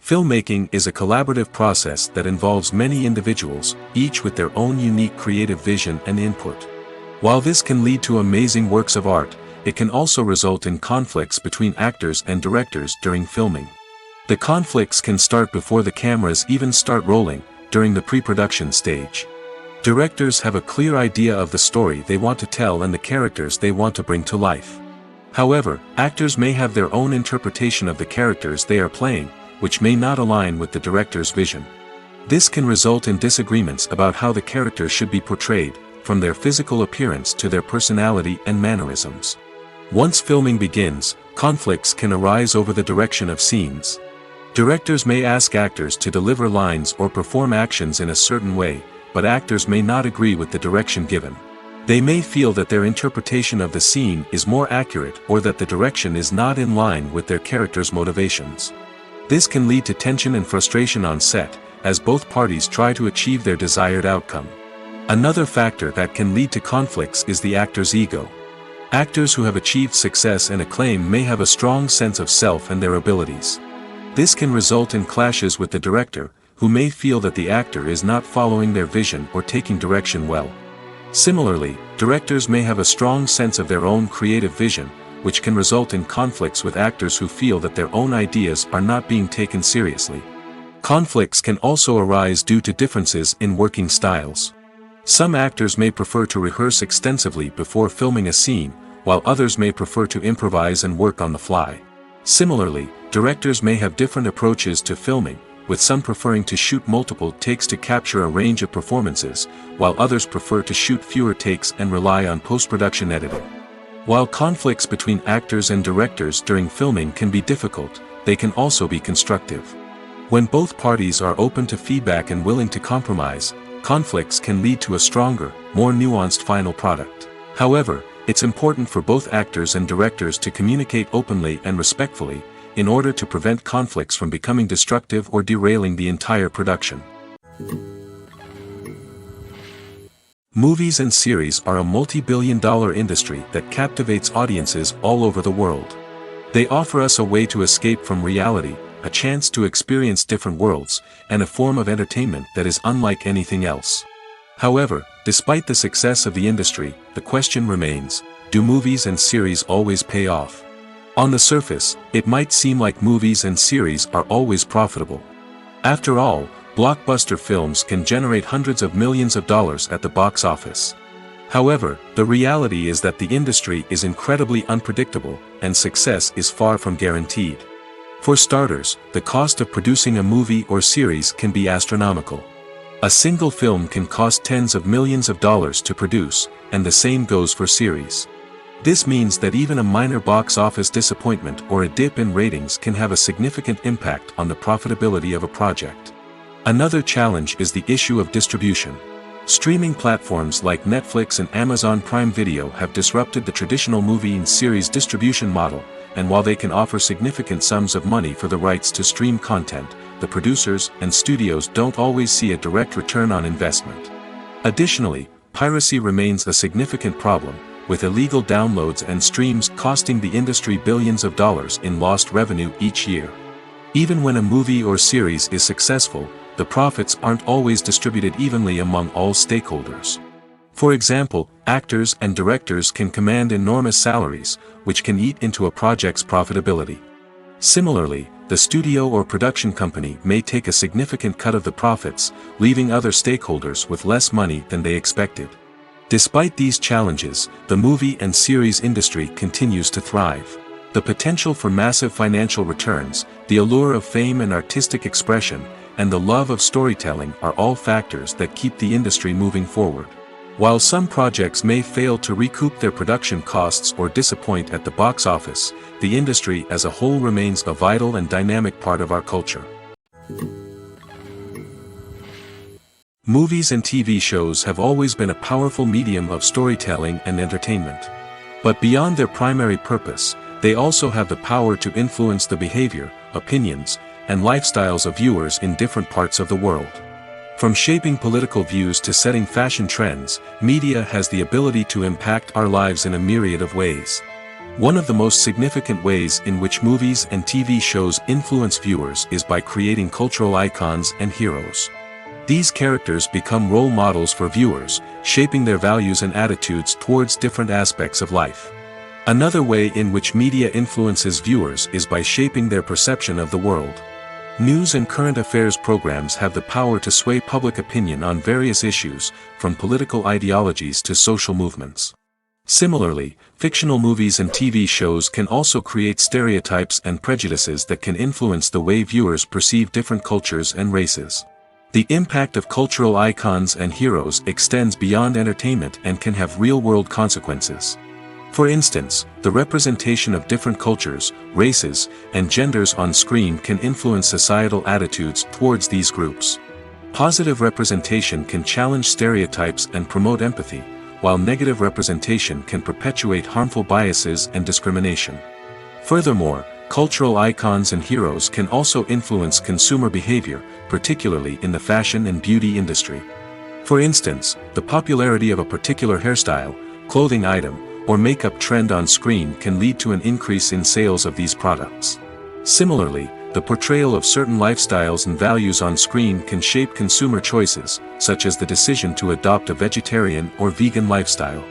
Filmmaking is a collaborative process that involves many individuals, each with their own unique creative vision and input. While this can lead to amazing works of art, it can also result in conflicts between actors and directors during filming. The conflicts can start before the cameras even start rolling, during the pre-production stage. Directors have a clear idea of the story they want to tell and the characters they want to bring to life. However, actors may have their own interpretation of the characters they are playing, which may not align with the director's vision. This can result in disagreements about how the characters should be portrayed, from their physical appearance to their personality and mannerisms. Once filming begins, conflicts can arise over the direction of scenes. Directors may ask actors to deliver lines or perform actions in a certain way, but actors may not agree with the direction given. They may feel that their interpretation of the scene is more accurate or that the direction is not in line with their character's motivations. This can lead to tension and frustration on set, as both parties try to achieve their desired outcome. Another factor that can lead to conflicts is the actor's ego. Actors who have achieved success and acclaim may have a strong sense of self and their abilities. This can result in clashes with the director, who may feel that the actor is not following their vision or taking direction well. Similarly, directors may have a strong sense of their own creative vision, which can result in conflicts with actors who feel that their own ideas are not being taken seriously. Conflicts can also arise due to differences in working styles. Some actors may prefer to rehearse extensively before filming a scene, while others may prefer to improvise and work on the fly. Similarly, directors may have different approaches to filming, with some preferring to shoot multiple takes to capture a range of performances, while others prefer to shoot fewer takes and rely on post-production editing. While conflicts between actors and directors during filming can be difficult, they can also be constructive. When both parties are open to feedback and willing to compromise, conflicts can lead to a stronger, more nuanced final product. However, it's important for both actors and directors to communicate openly and respectfully, in order to prevent conflicts from becoming destructive or derailing the entire production. Movies and series are a multi-billion-dollar industry that captivates audiences all over the world. They offer us a way to escape from reality, a chance to experience different worlds, and a form of entertainment that is unlike anything else. However, despite the success of the industry, the question remains, do movies and series always pay off? On the surface, it might seem like movies and series are always profitable. After all, blockbuster films can generate hundreds of millions of dollars at the box office. However, the reality is that the industry is incredibly unpredictable, and success is far from guaranteed. For starters, the cost of producing a movie or series can be astronomical. A single film can cost tens of millions of dollars to produce, and the same goes for series. This means that even a minor box office disappointment or a dip in ratings can have a significant impact on the profitability of a project. Another challenge is the issue of distribution. Streaming platforms like Netflix and Amazon Prime Video have disrupted the traditional movie and series distribution model, and while they can offer significant sums of money for the rights to stream content, the producers and studios don't always see a direct return on investment. Additionally, piracy remains a significant problem, with illegal downloads and streams costing the industry billions of dollars in lost revenue each year. Even when a movie or series is successful, the profits aren't always distributed evenly among all stakeholders. For example, actors and directors can command enormous salaries, which can eat into a project's profitability. Similarly, the studio or production company may take a significant cut of the profits, leaving other stakeholders with less money than they expected. Despite these challenges, the movie and series industry continues to thrive. The potential for massive financial returns, the allure of fame and artistic expression, and the love of storytelling are all factors that keep the industry moving forward. While some projects may fail to recoup their production costs or disappoint at the box office, the industry as a whole remains a vital and dynamic part of our culture. Movies and TV shows have always been a powerful medium of storytelling and entertainment. But beyond their primary purpose, they also have the power to influence the behavior, opinions, and lifestyles of viewers in different parts of the world. From shaping political views to setting fashion trends, media has the ability to impact our lives in a myriad of ways. One of the most significant ways in which movies and TV shows influence viewers is by creating cultural icons and heroes. These characters become role models for viewers, shaping their values and attitudes towards different aspects of life. Another way in which media influences viewers is by shaping their perception of the world. News and current affairs programs have the power to sway public opinion on various issues, from political ideologies to social movements. Similarly, fictional movies and TV shows can also create stereotypes and prejudices that can influence the way viewers perceive different cultures and races. The impact of cultural icons and heroes extends beyond entertainment and can have real-world consequences. For instance, the representation of different cultures, races, and genders on screen can influence societal attitudes towards these groups. Positive representation can challenge stereotypes and promote empathy, while negative representation can perpetuate harmful biases and discrimination. Furthermore, cultural icons and heroes can also influence consumer behavior, particularly in the fashion and beauty industry. For instance, the popularity of a particular hairstyle, clothing item, or makeup trend on screen can lead to an increase in sales of these products. Similarly, the portrayal of certain lifestyles and values on screen can shape consumer choices, such as the decision to adopt a vegetarian or vegan lifestyle.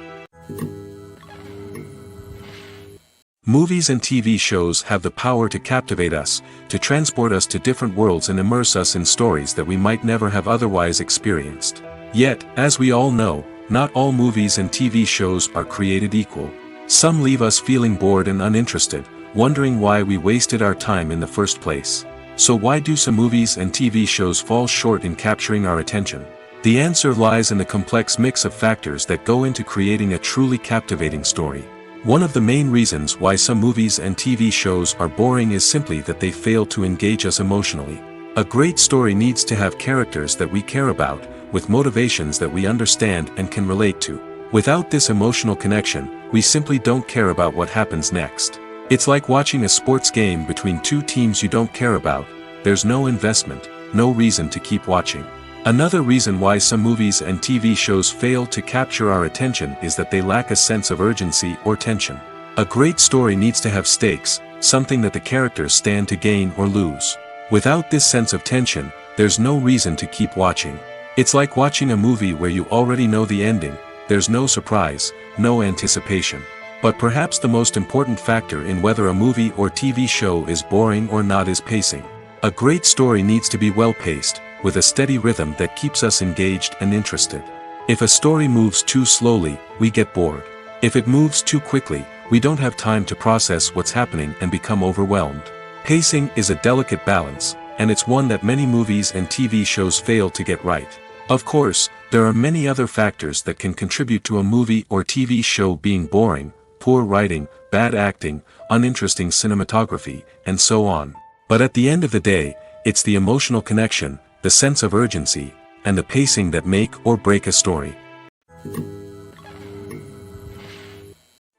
Movies and TV shows have the power to captivate us, to transport us to different worlds and immerse us in stories that we might never have otherwise experienced. Yet, as we all know, not all movies and TV shows are created equal. Some leave us feeling bored and uninterested, wondering why we wasted our time in the first place. So why do some movies and TV shows fall short in capturing our attention? The answer lies in the complex mix of factors that go into creating a truly captivating story. One of the main reasons why some movies and TV shows are boring is simply that they fail to engage us emotionally. A great story needs to have characters that we care about, with motivations that we understand and can relate to. Without this emotional connection, we simply don't care about what happens next. It's like watching a sports game between two teams you don't care about. There's no investment, no reason to keep watching. Another reason why some movies and TV shows fail to capture our attention is that they lack a sense of urgency or tension. A great story needs to have stakes, something that the characters stand to gain or lose. Without this sense of tension, there's no reason to keep watching. It's like watching a movie where you already know the ending. There's no surprise, no anticipation. But perhaps the most important factor in whether a movie or TV show is boring or not is pacing. A great story needs to be well-paced, with a steady rhythm that keeps us engaged and interested. If a story moves too slowly, we get bored. If it moves too quickly, we don't have time to process what's happening and become overwhelmed. Pacing is a delicate balance, and it's one that many movies and TV shows fail to get right. Of course, there are many other factors that can contribute to a movie or TV show being boring: poor writing, bad acting, uninteresting cinematography, and so on. But at the end of the day, it's the emotional connection, the sense of urgency, and the pacing that make or break a story.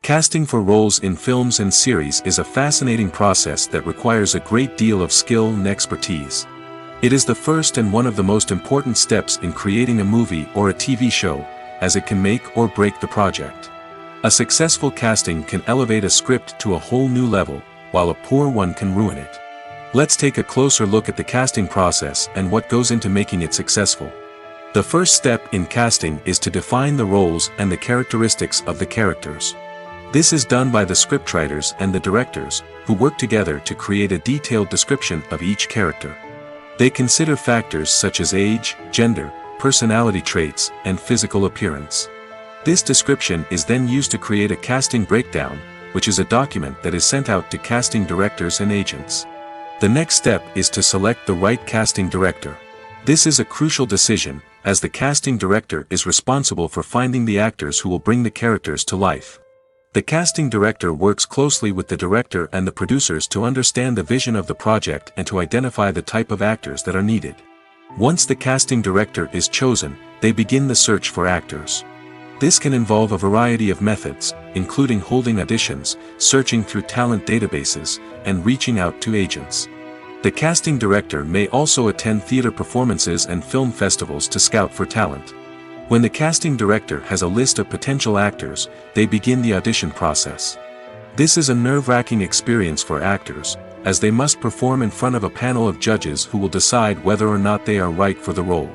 Casting for roles in films and series is a fascinating process that requires a great deal of skill and expertise. It is the first and one of the most important steps in creating a movie or a TV show, as it can make or break the project. A successful casting can elevate a script to a whole new level, while a poor one can ruin it. Let's take a closer look at the casting process and what goes into making it successful. The first step in casting is to define the roles and the characteristics of the characters. This is done by the scriptwriters and the directors, who work together to create a detailed description of each character. They consider factors such as age, gender, personality traits, and physical appearance. This description is then used to create a casting breakdown, which is a document that is sent out to casting directors and agents. The next step is to select the right casting director. This is a crucial decision, as the casting director is responsible for finding the actors who will bring the characters to life. The casting director works closely with the director and the producers to understand the vision of the project and to identify the type of actors that are needed. Once the casting director is chosen, they begin the search for actors. This can involve a variety of methods, including holding auditions, searching through talent databases, and reaching out to agents. The casting director may also attend theater performances and film festivals to scout for talent. When the casting director has a list of potential actors, they begin the audition process. This is a nerve-wracking experience for actors, as they must perform in front of a panel of judges who will decide whether or not they are right for the role.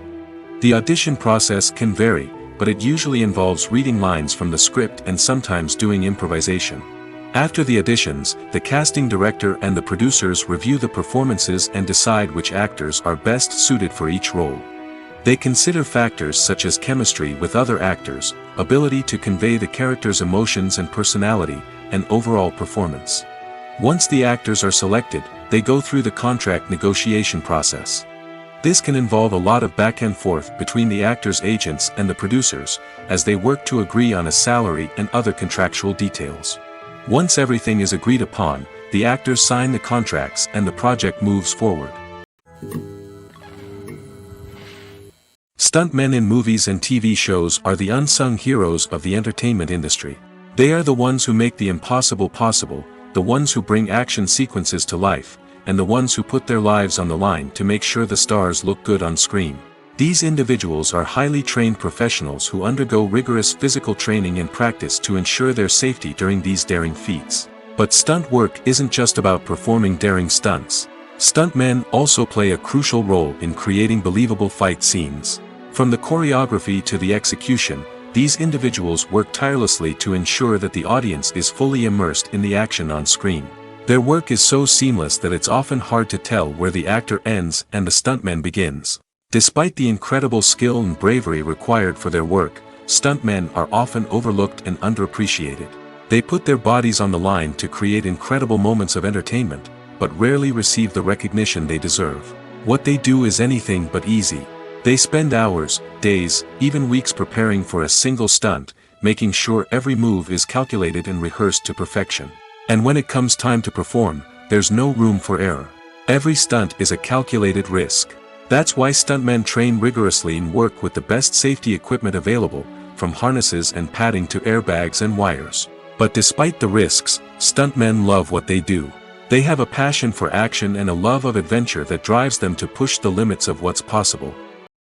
The audition process can vary, but it usually involves reading lines from the script and sometimes doing improvisation. After the auditions, the casting director and the producers review the performances and decide which actors are best suited for each role. They consider factors such as chemistry with other actors, ability to convey the character's emotions and personality, and overall performance. Once the actors are selected, they go through the contract negotiation process. This can involve a lot of back and forth between the actors' agents and the producers, as they work to agree on a salary and other contractual details. Once everything is agreed upon, the actors sign the contracts and the project moves forward. Stuntmen in movies and TV shows are the unsung heroes of the entertainment industry. They are the ones who make the impossible possible, the ones who bring action sequences to life, and the ones who put their lives on the line to make sure the stars look good on screen. These individuals are highly trained professionals who undergo rigorous physical training and practice to ensure their safety during these daring feats. But stunt work isn't just about performing daring stunts. Stuntmen also play a crucial role in creating believable fight scenes. From the choreography to the execution, these individuals work tirelessly to ensure that the audience is fully immersed in the action on screen. Their work is so seamless that it's often hard to tell where the actor ends and the stuntman begins. Despite the incredible skill and bravery required for their work, stuntmen are often overlooked and underappreciated. They put their bodies on the line to create incredible moments of entertainment, but rarely receive the recognition they deserve. What they do is anything but easy. They spend hours, days, even weeks preparing for a single stunt, making sure every move is calculated and rehearsed to perfection. And when it comes time to perform, there's no room for error. Every stunt is a calculated risk. That's why stuntmen train rigorously and work with the best safety equipment available, from harnesses and padding to airbags and wires. But despite the risks, stuntmen love what they do. They have a passion for action and a love of adventure that drives them to push the limits of what's possible.